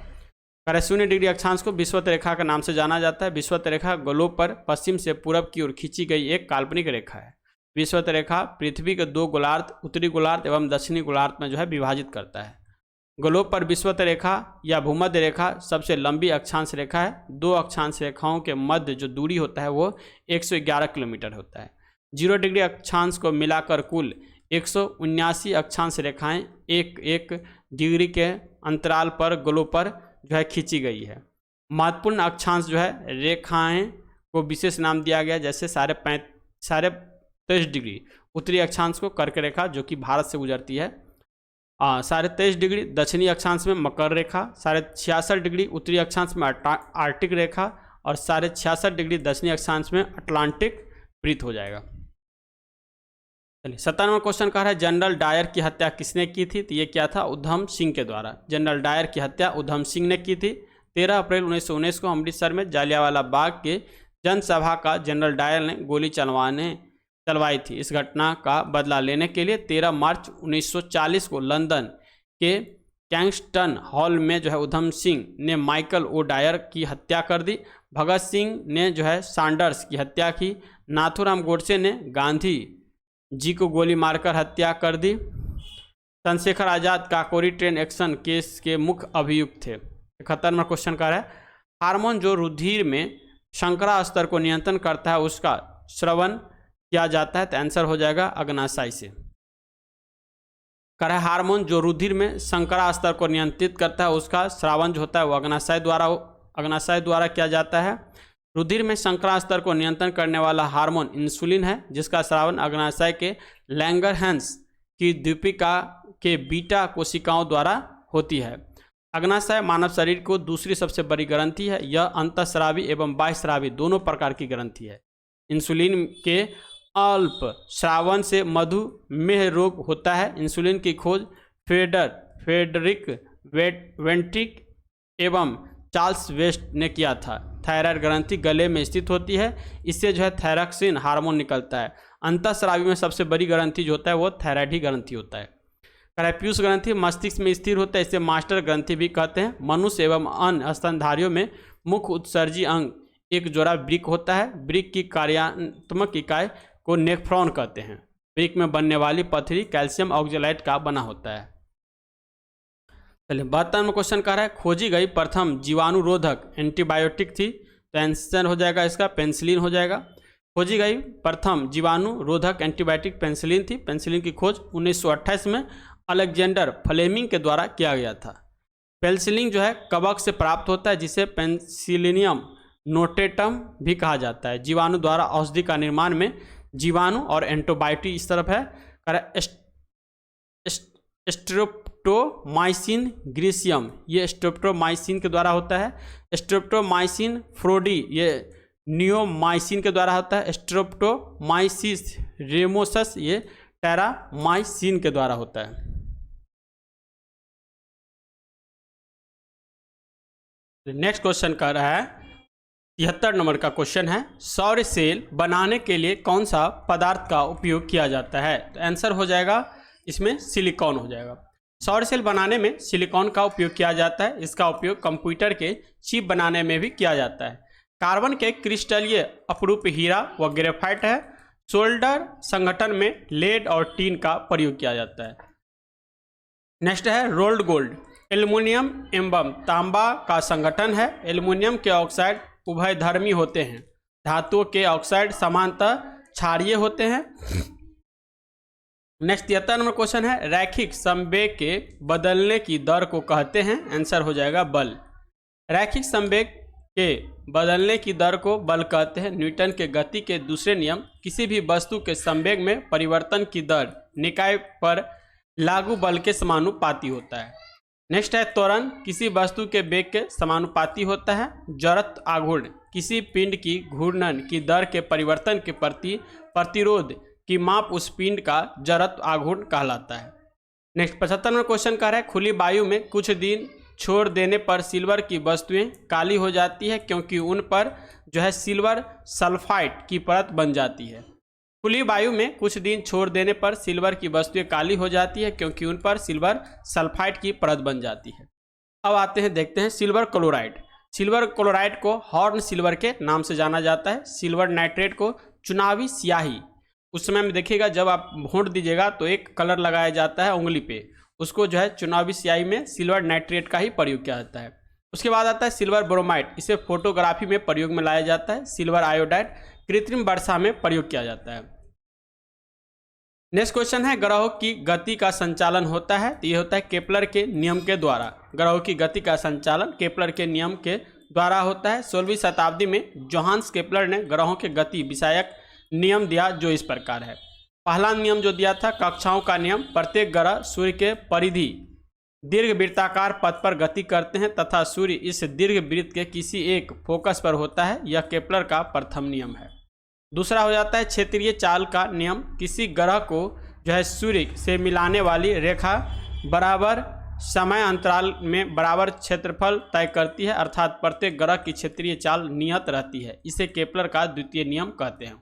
रहा है 0 डिग्री अक्षांश को विषुवत रेखा का नाम से जाना जाता है। विषुवत रेखा ग्लोब पर पश्चिम से पूरब की ओर खींची गई एक काल्पनिक रेखा है। विषुवत रेखा पृथ्वी के 2 गोलार्ध, उत्तरी गोलार्ध एवं दक्षिणी गोलार्ध में जो है विभाजित करता है। ग्लोब पर विषुवत रेखा या भूमध्य रेखा सबसे लंबी अक्षांश रेखा है। 2 अक्षांश रेखाओं के मध्य जो दूरी होता है वो 111 किलोमीटर होता है। 0 डिग्री अक्षांश को मिलाकर कुल 179 अक्षांश रेखाएं 1-1 डिग्री के अंतराल पर ग्लोब पर जो है खींची गई है। महत्वपूर्ण अक्षांश जो है रेखाएं को विशेष नाम दिया गया, जैसे 23.5 डिग्री उत्तरी अक्षांश को कर्क रेखा जो कि भारत से गुजरती है। 23.5 डिग्री दक्षिणी अक्षांश में मकर रेखा, 66.5 डिग्री उत्तरी अक्षांश में आर्कटिक रेखा और 66.5 डिग्री दक्षिणी अक्षांश में अटलांटिक वृत्त हो जाएगा। चलिए 57वां क्वेश्चन कह रहा है जनरल डायर की हत्या किसने की थी? तो ये क्या था? उधम सिंह के द्वारा। जनरल डायर की हत्या उधम सिंह ने की थी। 13 अप्रैल 1919 को अमृतसर में जालियांवाला बाग के जनसभा का जनरल डायर ने गोली चलवाई थी। इस घटना का बदला लेने के लिए 13 मार्च 1940 को लंदन के कैंगस्टन हॉल में जो है उधम सिंह ने माइकल ओ डायर की हत्या कर दी। भगत सिंह ने जो है सैंडर्स की हत्या की। नाथूराम गोडसे ने गांधी जी को गोली मारकर हत्या कर दी। Chandrashekhar Azad Kakori train action case के मुख्य अभियुक्त थे। 71वां क्वेश्चन कर रहा है हार्मोन जो रुधिर में शर्करा स्तर को नियंत्रण करता है उसका श्रवण किया जाता है? तो आंसर हो जाएगा अग्नाशय से। है हार्मोन जो रुधिर में शर्करा स्तर को नियंत्रित करता है उसका श्रावण जो होता है वो अग्नाशय द्वारा किया जाता है। रुधिर में शर्करा स्तर को नियंत्रण करने वाला हार्मोन इंसुलिन है जिसका श्रावण अग्नाशय के लैंगरहैंस की द्वीपिका के बीटा कोशिकाओं द्वारा होती है। अग्नाशय मानव शरीर को दूसरी सबसे बड़ी ग्रंथि है। यह अंतःस्रावी एवं बाह्यस्रावी दोनों प्रकार की ग्रंथि है। इंसुलिन के अल्प श्रावण से मधुमेह रोग होता है। इंसुलिन की खोज फ्रेडरिक वेंट्रिक एवं चार्ल्स वेस्ट ने किया था। थायराइड ग्रंथि गले में स्थित होती है, इससे जो है थायरॉक्सिन हार्मोन निकलता है। अंतःस्रावी में सबसे बड़ी ग्रंथि जो होता है वो थायराइड ही ग्रंथि होता है। पीयूष ग्रंथि मस्तिष्क में स्थिर होता है, इसे मास्टर ग्रंथि भी कहते हैं। मनुष्य एवं अन्य स्तनधारियों में मुख्य उत्सर्जी अंग एक जोड़ा वृक्क होता है। वृक्क की कार्यात्मक इकाई को नेफ्रॉन कहते हैं। वृक्क में बनने वाली पथरी कैल्शियम ऑक्जेलाइट का बना होता है। चलिए 72 क्वेश्चन कह रहा है खोजी गई प्रथम जीवाणुरोधक एंटीबायोटिक थी? तो आंसर हो जाएगा इसका पेनिसिलिन हो जाएगा। खोजी गई प्रथम जीवाणुरोधक एंटीबायोटिक पेनिसिलिन थी। पेनिसिलिन की खोज 1928 में अलेक्जेंडर फ्लेमिंग के द्वारा किया गया था। पेनिसिलिन जो है कवक से प्राप्त होता है जिसे पेनिसिलिनियम नोटेटम भी कहा जाता है। जीवाणु द्वारा औषधि का निर्माण में जीवाणु और एंटीबायोटिक इस तरफ है। स्ट्रेप्टोमाइसिन ग्रीसियम ये स्ट्रेप्टोमाइसिन के द्वारा होता है। स्ट्रेप्टोमाइसिन फ्रोडी ये नियोमाइसिन के द्वारा होता है। स्ट्रेप्टोमाइसिस रेमोसस ये टेरामाइसिन के द्वारा होता है। नेक्स्ट क्वेश्चन कर रहा है 73 नंबर का क्वेश्चन है सौर सेल बनाने के लिए कौन सा पदार्थ का उपयोग किया जाता है? तो आंसर हो जाएगा इसमें सिलिकॉन हो जाएगा। सौर सेल बनाने में सिलिकॉन का उपयोग किया जाता है। इसका उपयोग कंप्यूटर के चिप बनाने में भी किया जाता है। कार्बन के क्रिस्टलीय अपरूप हीरा व ग्रेफाइट है। सोल्डर संगठन में लेड और टीन का प्रयोग किया जाता है। नेक्स्ट है रोल्ड गोल्ड एल्युमिनियम एवं तांबा का संगठन है। एल्युमिनियम के ऑक्साइड उभयधर्मी होते हैं। धातुओं के ऑक्साइड समांतर क्षारीय होते हैं। नेक्स्ट 73 नंबर क्वेश्चन है रैखिक संवेग के बदलने की दर को कहते हैं? आंसर हो जाएगा बल। रैखिक संवेग के बदलने की दर को बल कहते हैं। न्यूटन के गति के दूसरे नियम किसी भी वस्तु के संवेग में परिवर्तन की दर निकाय पर लागू बल के समानुपाती होता है। नेक्स्ट है त्वरण किसी वस्तु के वेग के समानुपाती होता है। जड़त्व आघूर्ण किसी पिंड की घूर्णन की दर के परिवर्तन के प्रति प्रतिरोध की माप उस पिंड का जड़त्व आघूर्ण कहलाता है। नेक्स्ट 75 नंबर क्वेश्चन कह रहा है खुली वायु में कुछ दिन छोड़ देने पर सिल्वर की वस्तुएं काली हो जाती है क्योंकि उन पर जो है सिल्वर सल्फाइड की परत बन जाती है। खुली वायु में कुछ दिन छोड़ देने पर सिल्वर की वस्तुएं काली हो जाती है क्योंकि उन पर सिल्वर सल्फाइड की परत बन जाती है। अब आते हैं देखते हैं सिल्वर क्लोराइड। सिल्वर क्लोराइड को हॉर्न सिल्वर के नाम से जाना जाता है। सिल्वर नाइट्रेट को चुनावी स्याही उस समय में देखिएगा जब आप वोट दीजिएगा तो एक कलर लगाया जाता है उंगली पे, उसको जो है चुनावी स्याही में सिल्वर नाइट्रेट का ही प्रयोग किया जाता है। उसके बाद आता है सिल्वर ब्रोमाइड, इसे फोटोग्राफी में प्रयोग में लाया जाता है। सिल्वर आयोडाइड कृत्रिम वर्षा में प्रयोग किया जाता है। नेक्स्ट क्वेश्चन है ग्रहों की गति का संचालन होता है? तो ये होता है केपलर के नियम के द्वारा। ग्रहों की गति का संचालन केपलर के नियम के द्वारा होता है। 16वीं शताब्दी में जोहान्स केपलर ने ग्रहों के गति विषयक नियम दिया जो इस प्रकार है। पहला नियम जो दिया था कक्षाओं का नियम। प्रत्येक ग्रह सूर्य के परिधि दीर्घ वृत्ताकार पथ पर गति करते हैं तथा सूर्य इस दीर्घ वृत्त के किसी एक फोकस पर होता है। यह केपलर का प्रथम नियम है। दूसरा हो जाता है क्षेत्रीय चाल का नियम। किसी ग्रह को जो है सूर्य से मिलाने वाली रेखा बराबर समय अंतराल में बराबर क्षेत्रफल तय करती है, अर्थात प्रत्येक ग्रह की क्षेत्रीय चाल नियत रहती है। इसे केपलर का द्वितीय नियम कहते हैं।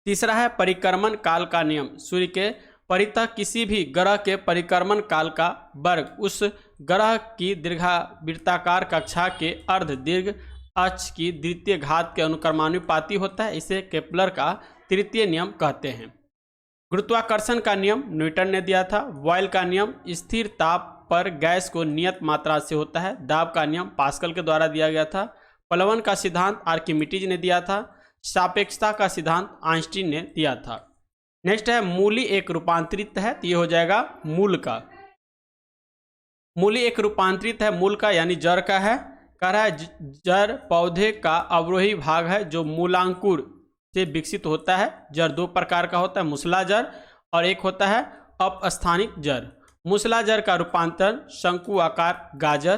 तीसरा है परिक्रमण काल का नियम। सूर्य के परितः किसी भी ग्रह के परिक्रमण काल का वर्ग उस ग्रह की दीर्घवृत्ताकार कक्षा के अर्ध दीर्घ अक्ष की द्वितीय घात के अनुक्रमानुपाती होता है। इसे केपलर का तृतीय नियम कहते हैं। गुरुत्वाकर्षण का नियम न्यूटन ने दिया था। बॉयल का नियम स्थिर ताप पर गैस को नियत मात्रा से होता है। दाब का नियम पास्कल के द्वारा दिया गया था। प्लवन का सिद्धांत आर्किमिडीज ने दिया था। सापेक्षता का सिद्धांत आइंस्टीन ने दिया था। नेक्स्ट है मूली एक रूपांतरित है, तो ये हो जाएगा मूल का। मूली एक रूपांतरित है मूल का यानी जड़ का है। कह रहा है जड़ पौधे का अवरोही भाग है जो मूलांकुर से विकसित होता है। जड़ दो प्रकार का होता है, मूसला जड़ और एक होता है अपस्थानिक जड़। मूसला जड़ का रूपांतरण शंकु आकार गाजर,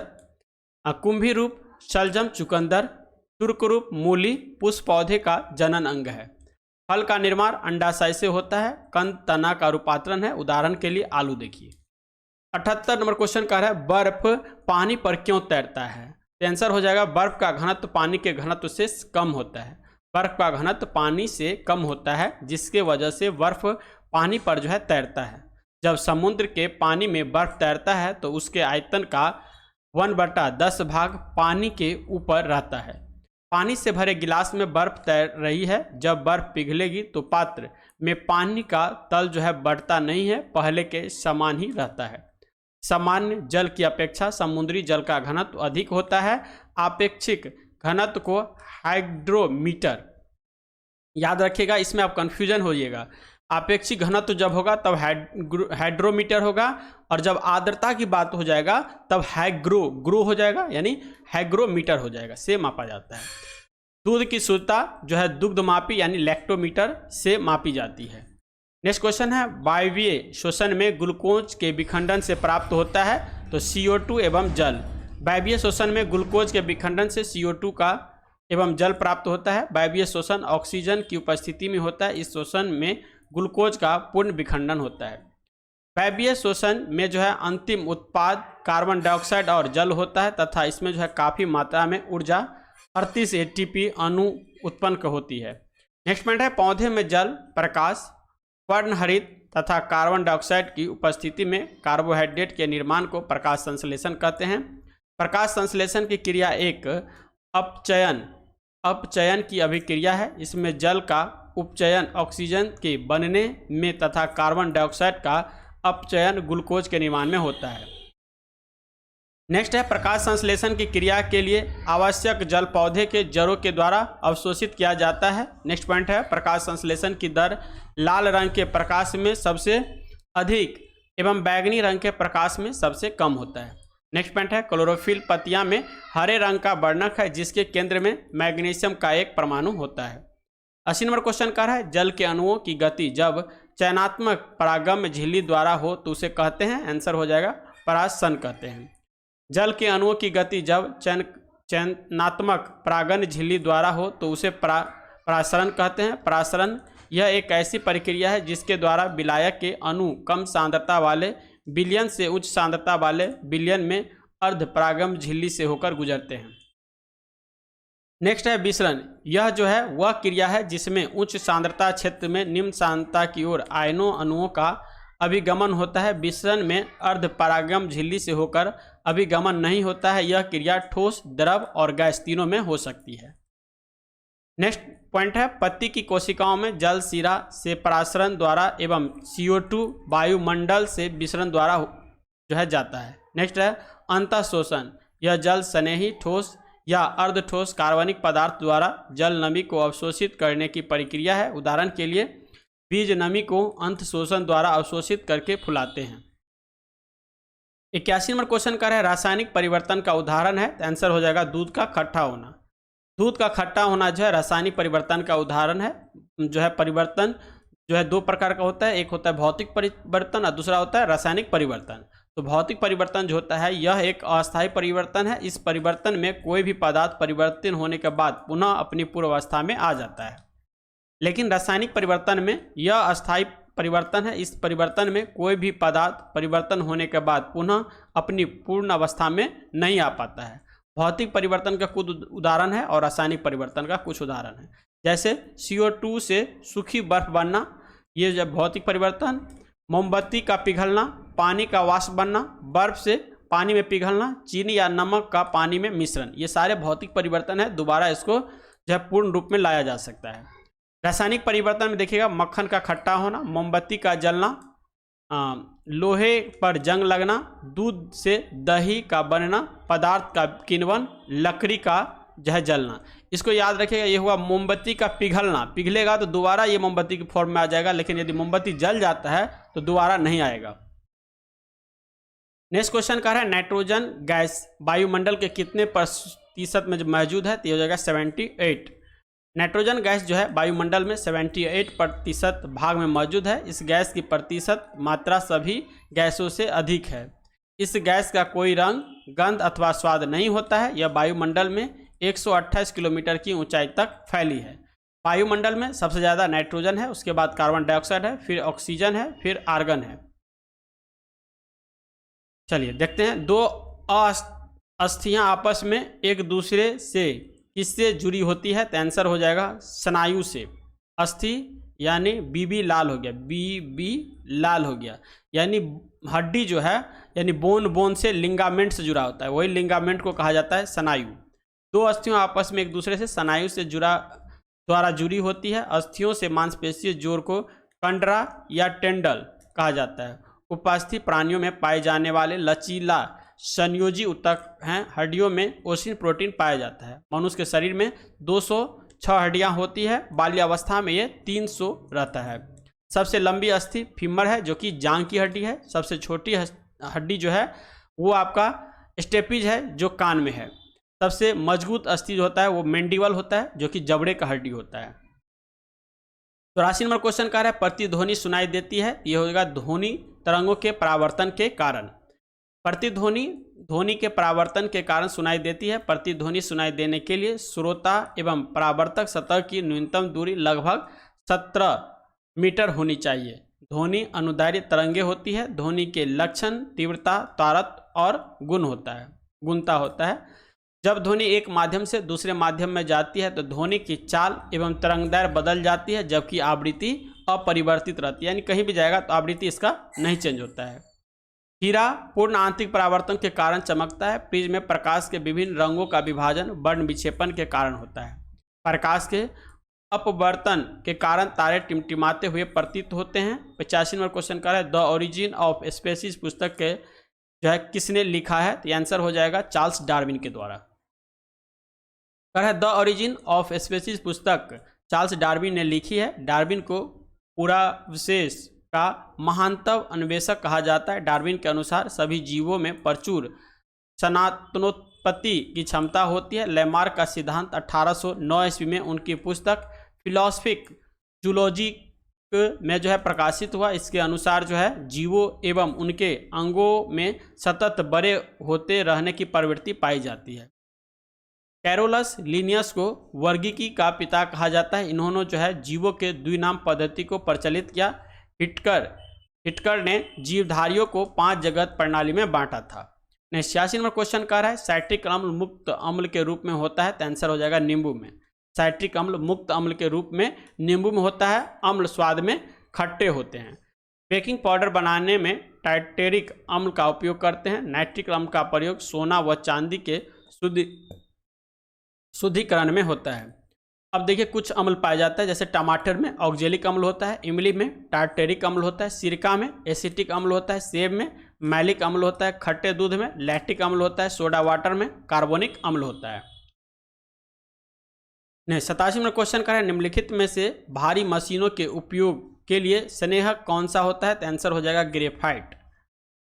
कुंभी रूप शलजम चुकंदर, तुर्क रूप मूली पुष्प पौधे का जनन अंग है। फल का निर्माण अंडाशय से होता है। कंद तना का रूपांतरण है, उदाहरण के लिए आलू देखिए। 78 नंबर क्वेश्चन कह रहा है बर्फ पानी पर क्यों तैरता है। तो आंसर हो जाएगा बर्फ का घनत्व पानी के घनत्व से कम होता है। बर्फ का घनत्व पानी से कम होता है जिसके वजह से बर्फ पानी पर जो है तैरता है। जब समुद्र के पानी में बर्फ तैरता है तो उसके आयतन का 1/10 भाग पानी के ऊपर रहता है। पानी से भरे गिलास में बर्फ तैर रही है। जब बर्फ पिघलेगी तो पात्र में पानी का तल जो है बढ़ता नहीं है, पहले के समान ही रहता है। सामान्य जल की अपेक्षा समुद्री जल का घनत्व अधिक होता है। आपेक्षिक घनत्व को हाइग्रोमीटर याद रखिएगा, इसमें आप कंफ्यूजन होइएगा। आपेक्षिक घनत्व जब होगा तब हाइड्रोमीटर होगा और जब आर्द्रता की बात हो जाएगा तब ग्रो हो जाएगा यानी हाइग्रोमीटर हो जाएगा, से मापा जाता है। दूध की शुद्धता जो है दुग्ध मापी यानी लैक्टोमीटर से मापी जाती है। नेक्स्ट क्वेश्चन है वायवीय शोषण में ग्लूकोज के विखंडन से प्राप्त होता है, तो CO2 एवं जल। वायवीय शोषण में ग्लूकोज के विखंडन से CO2 का एवं जल प्राप्त होता है। वायवीय शोषण ऑक्सीजन की उपस्थिति में होता है। इस शोषण में ग्लूकोज का पूर्ण विखंडन होता है। वायवीय शोषण में जो है अंतिम उत्पाद कार्बन डाइऑक्साइड और जल होता है तथा इसमें जो है काफ़ी मात्रा में ऊर्जा 38 ATP अणु उत्पन्न होती है। नेक्स्ट पॉइंट है पौधे में जल, प्रकाश, वर्णहरित तथा कार्बन डाइऑक्साइड की उपस्थिति में कार्बोहाइड्रेट के निर्माण को प्रकाश संश्लेषण कहते हैं। प्रकाश संश्लेषण की क्रिया एक अपचयन की अभिक्रिया है। इसमें जल का उपचयन ऑक्सीजन के बनने में तथा कार्बन डाइऑक्साइड का अपचयन ग्लूकोज के निर्माण में होता है। नेक्स्ट है प्रकाश संश्लेषण की क्रिया के लिए आवश्यक जल पौधे के जड़ों के द्वारा अवशोषित किया जाता है। नेक्स्ट पॉइंट है प्रकाश संश्लेषण की दर लाल रंग के प्रकाश में सबसे अधिक एवं बैगनी रंग के प्रकाश में सबसे कम होता है। नेक्स्ट पॉइंट है क्लोरोफिल पत्तियां में हरे रंग का वर्णक है जिसके केंद्र में मैग्नीशियम का एक परमाणु होता है। 80 नंबर क्वेश्चन कर रहा है जल के अणुओं की गति जब चयनात्मक परागम झिल्ली द्वारा हो तो उसे कहते हैं, आंसर हो जाएगा परासरण कहते हैं। जल के अणुओं की गति जब चयनात्मक परागन झिल्ली द्वारा हो तो उसे परासरण कहते हैं। परासरण यह एक ऐसी प्रक्रिया है जिसके द्वारा विलायक के अणु कम सांद्रता वाले विलयन से उच्च सांद्रता वाले विलयन में अर्ध परागम झिल्ली से होकर गुजरते हैं। नेक्स्ट है विसरण। यह जो है वह क्रिया है जिसमें उच्च सांद्रता क्षेत्र में निम्न सांद्रता की ओर आयनों अणुओं का अभिगमन होता है। विसरण में अर्ध परागम झिल्ली से होकर अभिगमन नहीं होता है। यह क्रिया ठोस, द्रव और गैस तीनों में हो सकती है। नेक्स्ट पॉइंट है पत्ती की कोशिकाओं में जल सीरा से परासरण द्वारा एवं CO2 वायुमंडल से विसरण द्वारा जो है जाता है। नेक्स्ट है अंतःशोषण। यह जल स्नेही ठोस या अर्धठोस कार्बनिक पदार्थ द्वारा जल नमी को अवशोषित करने की प्रक्रिया है। उदाहरण के लिए बीज नमी को अंतःशोषण द्वारा अवशोषित करके फुलाते हैं। 81 नंबर क्वेश्चन कर है रासायनिक परिवर्तन का उदाहरण है, तो आंसर हो जाएगा दूध का खट्टा होना। दूध का खट्टा होना जो है रासायनिक परिवर्तन का उदाहरण है। जो है परिवर्तन जो है दो प्रकार का होता है, एक होता है भौतिक परिवर्तन और दूसरा होता है रासायनिक परिवर्तन। तो भौतिक परिवर्तन जो होता है यह एक अस्थायी परिवर्तन है। इस परिवर्तन में कोई भी पदार्थ परिवर्तन होने के बाद पुनः अपनी पूर्व अवस्था में आ जाता है। लेकिन रासायनिक परिवर्तन में यह अस्थायी परिवर्तन है। इस परिवर्तन में कोई भी पदार्थ परिवर्तन होने के बाद पुनः अपनी पूर्ण अवस्था में नहीं आ पाता है। भौतिक परिवर्तन का कुछ उदाहरण है और रासायनिक परिवर्तन का कुछ उदाहरण है, जैसे CO2 से सूखी बर्फ बनना, ये जब भौतिक परिवर्तन, मोमबत्ती का पिघलना, पानी का वाष्प बनना, बर्फ से पानी में पिघलना, चीनी या नमक का पानी में मिश्रण, ये सारे भौतिक परिवर्तन है। दोबारा इसको जो है पूर्ण रूप में लाया जा सकता है। रासायनिक परिवर्तन में देखिएगा मक्खन का खट्टा होना, मोमबत्ती का जलना, लोहे पर जंग लगना, दूध से दही का बनना, पदार्थ का किण्वन, लकड़ी का जो है जलना। इसको याद रखिएगा, ये हुआ मोमबत्ती का पिघलना, पिघलेगा तो दोबारा ये मोमबत्ती की फॉर्म में आ जाएगा, लेकिन यदि मोमबत्ती जल जाता है तो दोबारा नहीं आएगा। नेक्स्ट क्वेश्चन कह रहा है नाइट्रोजन गैस वायुमंडल के कितने प्रतिशत में मौजूद है, तो ये हो जाएगा 78। नाइट्रोजन गैस जो है वायुमंडल में 78% भाग में मौजूद है। इस गैस की प्रतिशत मात्रा सभी गैसों से अधिक है। इस गैस का कोई रंग, गंध अथवा स्वाद नहीं होता है। यह वायुमंडल में 128 किलोमीटर की ऊंचाई तक फैली है। वायुमंडल में सबसे ज़्यादा नाइट्रोजन है, उसके बाद कार्बन डाइऑक्साइड है, फिर ऑक्सीजन है, फिर आर्गन है। चलिए देखते हैं, दो अस्थियां आपस में एक दूसरे से किससे जुड़ी होती है, तो आंसर हो जाएगा स्नायु से। अस्थि यानी बीबी लाल हो गया, बीबी लाल हो गया, यानी हड्डी जो है यानी बोन से लिंगामेंट से जुड़ा होता है, वही लिंगामेंट को कहा जाता है स्नायु। दो अस्थियों आपस में एक दूसरे से स्नायु से द्वारा जुड़ी होती है। अस्थियों से मांसपेशीय जोड़ को कंडरा या टेंडल कहा जाता है। उपास्थि प्राणियों में पाए जाने वाले लचीला संयोजी ऊतक हैं। हड्डियों में ओसिन प्रोटीन पाया जाता है। मनुष्य के शरीर में 206 हड्डियां होती है, बाल्यावस्था में ये 300 रहता है। सबसे लंबी अस्थि फीमर है जो कि जांघ की हड्डी है। सबसे छोटी हड्डी जो है वो आपका स्टेपिज है जो कान में है। सबसे मजबूत अस्थि जो होता है वो मैंडिबल होता है जो कि जबड़े का हड्डी होता है। तो 80 नंबर क्वेश्चन कह रहा है प्रतिध्वनि सुनाई देती है, ये होगा ध्वनि तरंगों के परावर्तन के कारण। प्रतिध्वनि ध्वनि के परावर्तन के कारण सुनाई देती है। प्रतिध्वनि सुनाई देने के लिए श्रोता एवं परावर्तक सतह की न्यूनतम दूरी लगभग 17 मीटर होनी चाहिए। ध्वनि अनुदैर्ध्य तरंगे होती है। ध्वनि के लक्षण तीव्रता, तारत और गुणता होता है। जब ध्वनि एक माध्यम से दूसरे माध्यम में जाती है तो ध्वनि की चाल एवं तरंगदैर्घ्य बदल जाती है, जबकि आवृत्ति अपरिवर्तित रहती है, यानी कहीं भी जाएगा तो आवृत्ति इसका नहीं चेंज होता है। हीरा पूर्ण आंतरिक परावर्तन के कारण चमकता है। प्रिज्म में प्रकाश के विभिन्न रंगों का विभाजन वर्ण विक्षेपण के कारण होता है। प्रकाश के अपवर्तन के कारण तारे टिमटिमाते हुए प्रतीत होते हैं। 85 नंबर क्वेश्चन का है द ओरिजिन ऑफ स्पीशीज पुस्तक के जो है किसने लिखा है, तो आंसर हो जाएगा चार्ल्स डार्विन के द्वारा। कह है द ओरिजिन ऑफ स्पीशीज पुस्तक चार्ल्स डार्विन ने लिखी है। डार्विन को पूरा विशेष का महानतम अन्वेषक कहा जाता है। डार्विन के अनुसार सभी जीवों में प्रचुर सनातनोत्पत्ति की क्षमता होती है। लैमार्क का सिद्धांत 1809 ईस्वी में उनकी पुस्तक फिलोसफिक जूलॉजी में जो है प्रकाशित हुआ। इसके अनुसार जो है जीवों एवं उनके अंगों में सतत बड़े होते रहने की प्रवृत्ति पाई जाती है। कैरोलस लिनियस को वर्गीकी का पिता कहा जाता है। इन्होंने जो है जीवों के द्विनाम पद्धति को प्रचलित किया। हिटकर ने जीवधारियों को 5 जगत प्रणाली में बांटा था। 86 नंबर क्वेश्चन कह रहा है साइट्रिक अम्ल मुक्त अम्ल के रूप में होता है, तो आंसर हो जाएगा नींबू में। साइट्रिक अम्ल मुक्त अम्ल के रूप में नींबू में होता है। अम्ल स्वाद में खट्टे होते हैं। बेकिंग पाउडर बनाने में टाइटेरिक अम्ल का उपयोग करते हैं। नाइट्रिक अम्ल का प्रयोग सोना व चांदी के शुद्धिकरण में होता है। अब देखिए कुछ अम्ल पाया जाता है, जैसे टमाटर में ऑक्जेलिक अम्ल होता है, इमली में टार्टेरिक अम्ल होता है, सिरका में एसिटिक अम्ल होता है, सेब में मैलिक अम्ल होता है, खट्टे दूध में लैक्टिक अम्ल होता है, सोडा वाटर में कार्बोनिक अम्ल होता है। 87 नंबर क्वेश्चन का है निम्नलिखित में से भारी मशीनों के उपयोग के लिए स्नेहक कौन सा होता है, तो आंसर हो जाएगा ग्रेफाइट।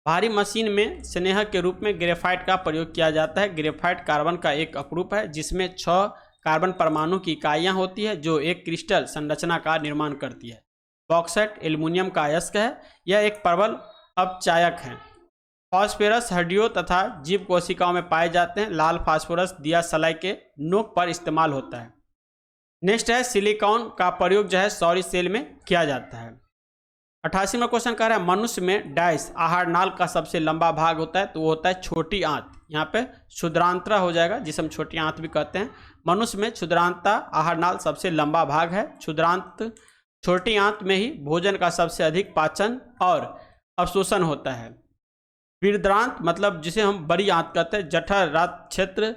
भारी मशीन में स्नेहक के रूप में ग्रेफाइट का प्रयोग किया जाता है। ग्रेफाइट कार्बन का एक अपरूप है जिसमें 6 कार्बन परमाणु की इकाइयां होती है जो एक क्रिस्टल संरचना का निर्माण करती है। बॉक्साइट एल्युमिनियम का अयस्क है। यह एक प्रबल अपचायक है। फास्फोरस हड्डियों तथा जीव कोशिकाओं में पाए जाते हैं। लाल फास्फोरस दिया सलाई के नोक पर इस्तेमाल होता है। नेक्स्ट है सिलिकॉन का प्रयोग जो है सौर सेल में किया जाता है। 88 में क्वेश्चन कह रहा है मनुष्य में डैश आहार नाल का सबसे लंबा भाग होता है, तो वो होता है छोटी आंत। यहाँ पे क्षुद्रांत्रा हो जाएगा जिसे हम छोटी आंत भी कहते हैं। मनुष्य में क्षुद्रांता आहार नाल सबसे लंबा भाग है। क्षुद्रांत छोटी आंत में ही भोजन का सबसे अधिक पाचन और अवशोषण होता है। वीर्द्रांत मतलब जिसे हम बड़ी आंत कहते हैं, जठर रक्त क्षेत्र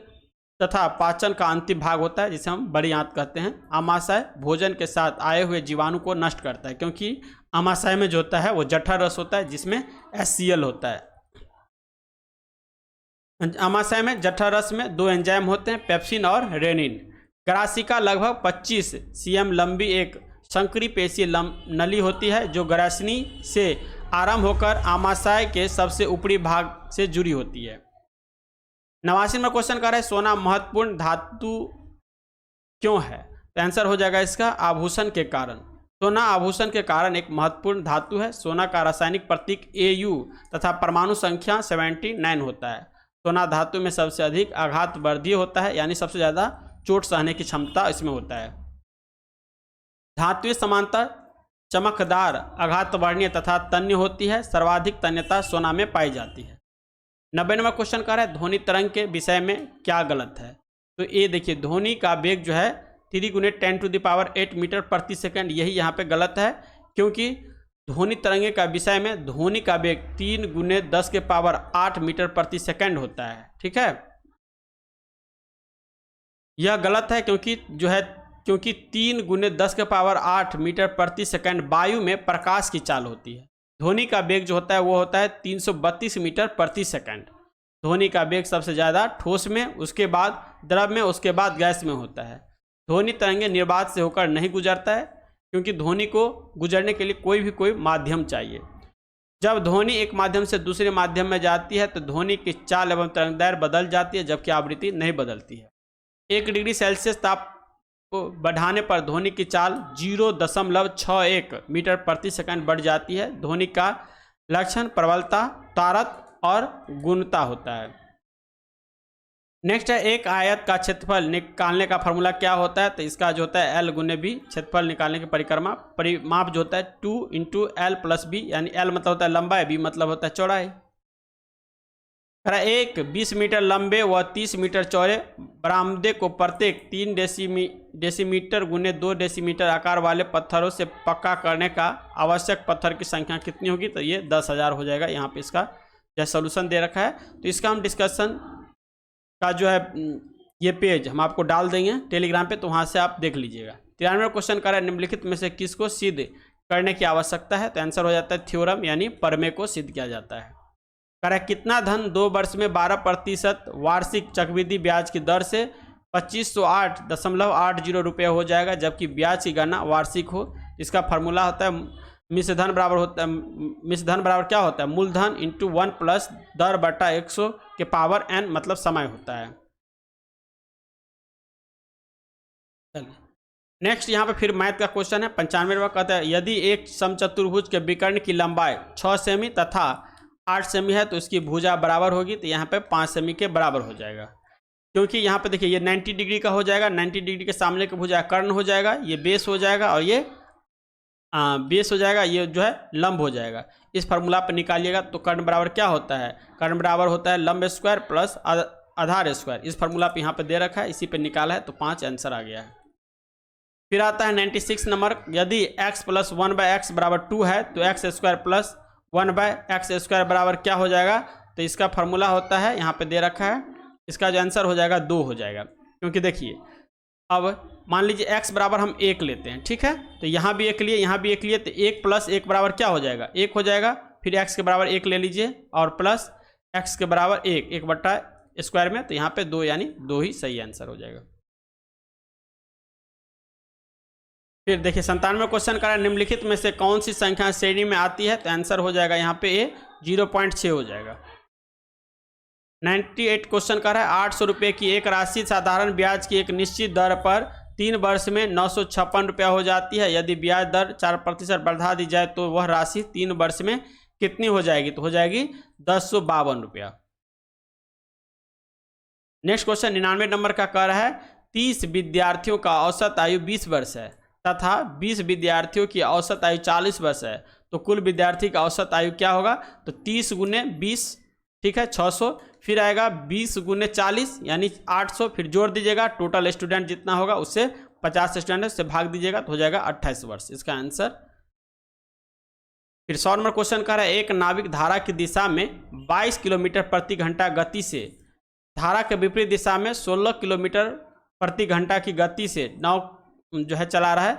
तथा पाचन का अंतिम भाग होता है जिसे हम बड़ी आंत कहते हैं। आमाशय भोजन के साथ आए हुए जीवाणु को नष्ट करता है, क्योंकि आमाशय में जो होता है वो जठर रस होता है जिसमें HCl होता है। आमाशय में जठर रस में दो एंजाइम होते हैं, पेप्सिन और रेनिन। ग्रासिका लगभग 25 cm लंबी एक संकरी पेशीय नली होती है जो ग्रासनी से आरंभ होकर आमाशय के सबसे ऊपरी भाग से जुड़ी होती है। 89 में क्वेश्चन कर रहा है सोना महत्वपूर्ण धातु क्यों है? तो आंसर हो जाएगा इसका आभूषण के कारण। सोना आभूषण के कारण एक महत्वपूर्ण धातु है। सोना का रासायनिक प्रतीक Au तथा परमाणु संख्या 79 होता है। सोना धातु में सबसे अधिक आघात वर्धीय होता है, यानी सबसे ज़्यादा चोट सहने की क्षमता इसमें होता है। धातुएं समांतर चमकदार आघात वर्णीय तथा तन्य होती है। सर्वाधिक तन्यता सोना में पाई जाती है। 90 नंबर क्वेश्चन कर रहा है ध्वनि तरंग के विषय में क्या गलत है? तो ये देखिए, ध्वनि का वेग जो है 3 × 10⁸ मीटर प्रति सेकंड, यही यहाँ पे गलत है, क्योंकि ध्वनि तरंगे का विषय में ध्वनि का वेग 3 × 10⁸ मीटर प्रति सेकंड होता है। ठीक है, यह गलत है क्योंकि 3 × 10⁸ मीटर प्रति सेकंड वायु में प्रकाश की चाल होती है। ध्वनि का वेग जो होता है वो होता है 332 मीटर प्रति सेकंड। ध्वनि का वेग सबसे ज़्यादा ठोस में, उसके बाद द्रव में, उसके बाद गैस में होता है। ध्वनि तरंगे निर्वात से होकर नहीं गुजरता है, क्योंकि ध्वनि को गुजरने के लिए कोई माध्यम चाहिए। जब ध्वनि एक माध्यम से दूसरे माध्यम में जाती है तो ध्वनि की चाल एवं तरंगदैर्घ्य बदल जाती है, जबकि आवृत्ति नहीं बदलती है। 1 डिग्री सेल्सियस ताप को बढ़ाने पर ध्वनि की चाल 0.61 मीटर प्रति सेकंड बढ़ जाती है। ध्वनि का लक्षण प्रबलता, तारत और गुणता होता है। नेक्स्ट है एक आयत का क्षेत्रफल निकालने का फॉर्मूला क्या होता है? तो इसका जो होता है L × B, क्षेत्रफल निकालने की परिमाप जो होता है 2 × L + B, यानी L मतलब होता है लंबाई, B मतलब होता है चौड़ाई। एक 20 मीटर लंबे व 30 मीटर चौड़े बरामदे को प्रत्येक 3 डेसीमीटर × 2 डेसीमीटर आकार वाले पत्थरों से पक्का करने का आवश्यक पत्थर की संख्या कितनी होगी? तो ये 10,000 हो जाएगा। यहाँ पे इसका जो सोल्यूशन दे रखा है, तो इसका हम डिस्कशन का जो है ये पेज हम आपको डाल देंगे टेलीग्राम पे, तो वहाँ से आप देख लीजिएगा। 93 क्वेश्चन कर रहा है निम्नलिखित में से किसको सिद्ध करने की आवश्यकता है? तो आंसर हो जाता है थ्योरम, यानी प्रमेय को सिद्ध किया जाता है। कह रहा है कितना धन 2 वर्ष में 12% वार्षिक चक्रवृद्धि ब्याज की दर से 2508.80 रुपये हो जाएगा, जबकि ब्याज की गणना वार्षिक हो। इसका फार्मूला होता है मिश्र धन बराबर क्या होता है? मूलधन × 1 + दर बटा 100 के पावर n, मतलब समय होता है। चलिए नेक्स्ट यहाँ पे फिर मैथ का क्वेश्चन है। 95वां कहता है यदि एक समचतुर्भुज के विकर्ण की लंबाई 6 सेमी तथा 8 सेमी है तो इसकी भुजा बराबर होगी। तो यहाँ पे 5 सेमी के बराबर हो जाएगा, क्योंकि यहाँ पे देखिए ये 90 डिग्री का हो जाएगा। 90 डिग्री के सामने का भुजा कर्ण हो जाएगा, ये बेस हो जाएगा, और ये बेस हो जाएगा, ये जो है लंब हो जाएगा। इस फार्मूला पर निकालिएगा तो कर्ण बराबर क्या होता है? कर्ण बराबर होता है लंब स्क्वायर प्लस आधार स्क्वायर। इस फार्मूला पे यहाँ पे दे रखा है, इसी पे निकाला है, तो 5 आंसर आ गया है। फिर आता है 96 नंबर, यदि x + 1/x = 2 है तो x² + 1/x² बराबर क्या हो जाएगा? तो इसका फार्मूला होता है यहाँ पे दे रखा है, इसका जो आंसर हो जाएगा 2 हो जाएगा। क्योंकि देखिए अब मान लीजिए x बराबर हम 1 लेते हैं, ठीक है, तो यहाँ भी 1 लिए, यहाँ भी 1 लिए, तो 1 + 1 बराबर क्या हो जाएगा? 1 हो जाएगा। फिर x के बराबर 1 ले लीजिए और प्लस x के बराबर 1/² में, तो यहाँ पे 2, यानी 2 ही सही आंसर हो जाएगा। फिर देखिए 97वां क्वेश्चन का निम्नलिखित में से कौन सी संख्या श्रेणी में आती है? तो आंसर हो जाएगा यहाँ पे A 0.6 हो जाएगा। 98 क्वेश्चन का है 800 रुपये की एक राशि साधारण ब्याज की एक निश्चित दर पर 3 वर्ष में 956 रुपया हो जाती है। यदि ब्याज दर 4% बढ़ा दी जाए तो वह राशि 3 वर्ष में कितनी हो जाएगी? तो हो जाएगी 1052 रुपया। नेक्स्ट क्वेश्चन 99 नंबर का कह रहा है 30 विद्यार्थियों का औसत आयु 20 वर्ष है तथा 20 विद्यार्थियों की औसत आयु 40 वर्ष है, तो कुल विद्यार्थी का औसत आयु क्या होगा? तो 30 × 20, ठीक है, 600, फिर आएगा 20 × 40 यानी 800, फिर जोड़ दीजिएगा, टोटल स्टूडेंट जितना होगा उससे 50 स्टूडेंट से भाग दीजिएगा तो हो जाएगा 28 वर्ष, इसका आंसर। फिर 100 नंबर क्वेश्चन कह रहा है एक नाविक धारा की दिशा में 22 किलोमीटर प्रति घंटा गति से धारा के विपरीत दिशा में 16 किलोमीटर प्रति घंटा की गति से नाव जो है चला रहा है,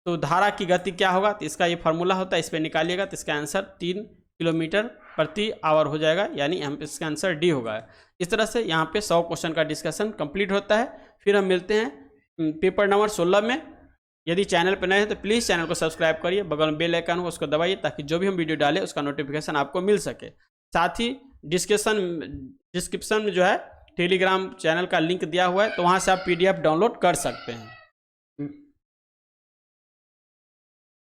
तो धारा की गति क्या होगा? तो इसका ये फार्मूला होता है, इस पर निकालिएगा तो इसका आंसर 3 किलोमीटर प्रति आवर हो जाएगा, यानी हम इसका आंसर डी होगा। इस तरह से यहाँ पे 100 क्वेश्चन का डिस्कशन कंप्लीट होता है। फिर हम मिलते हैं पेपर नंबर 16 में। यदि चैनल पर नए हैं तो प्लीज़ चैनल को सब्सक्राइब करिए, बगल में बेल आइकन हो उसको दबाइए ताकि जो भी हम वीडियो डालें उसका नोटिफिकेशन आपको मिल सके। साथ ही डिस्क्रिप्शन में जो है टेलीग्राम चैनल का लिंक दिया हुआ है, तो वहाँ से आप PDF डाउनलोड कर सकते हैं।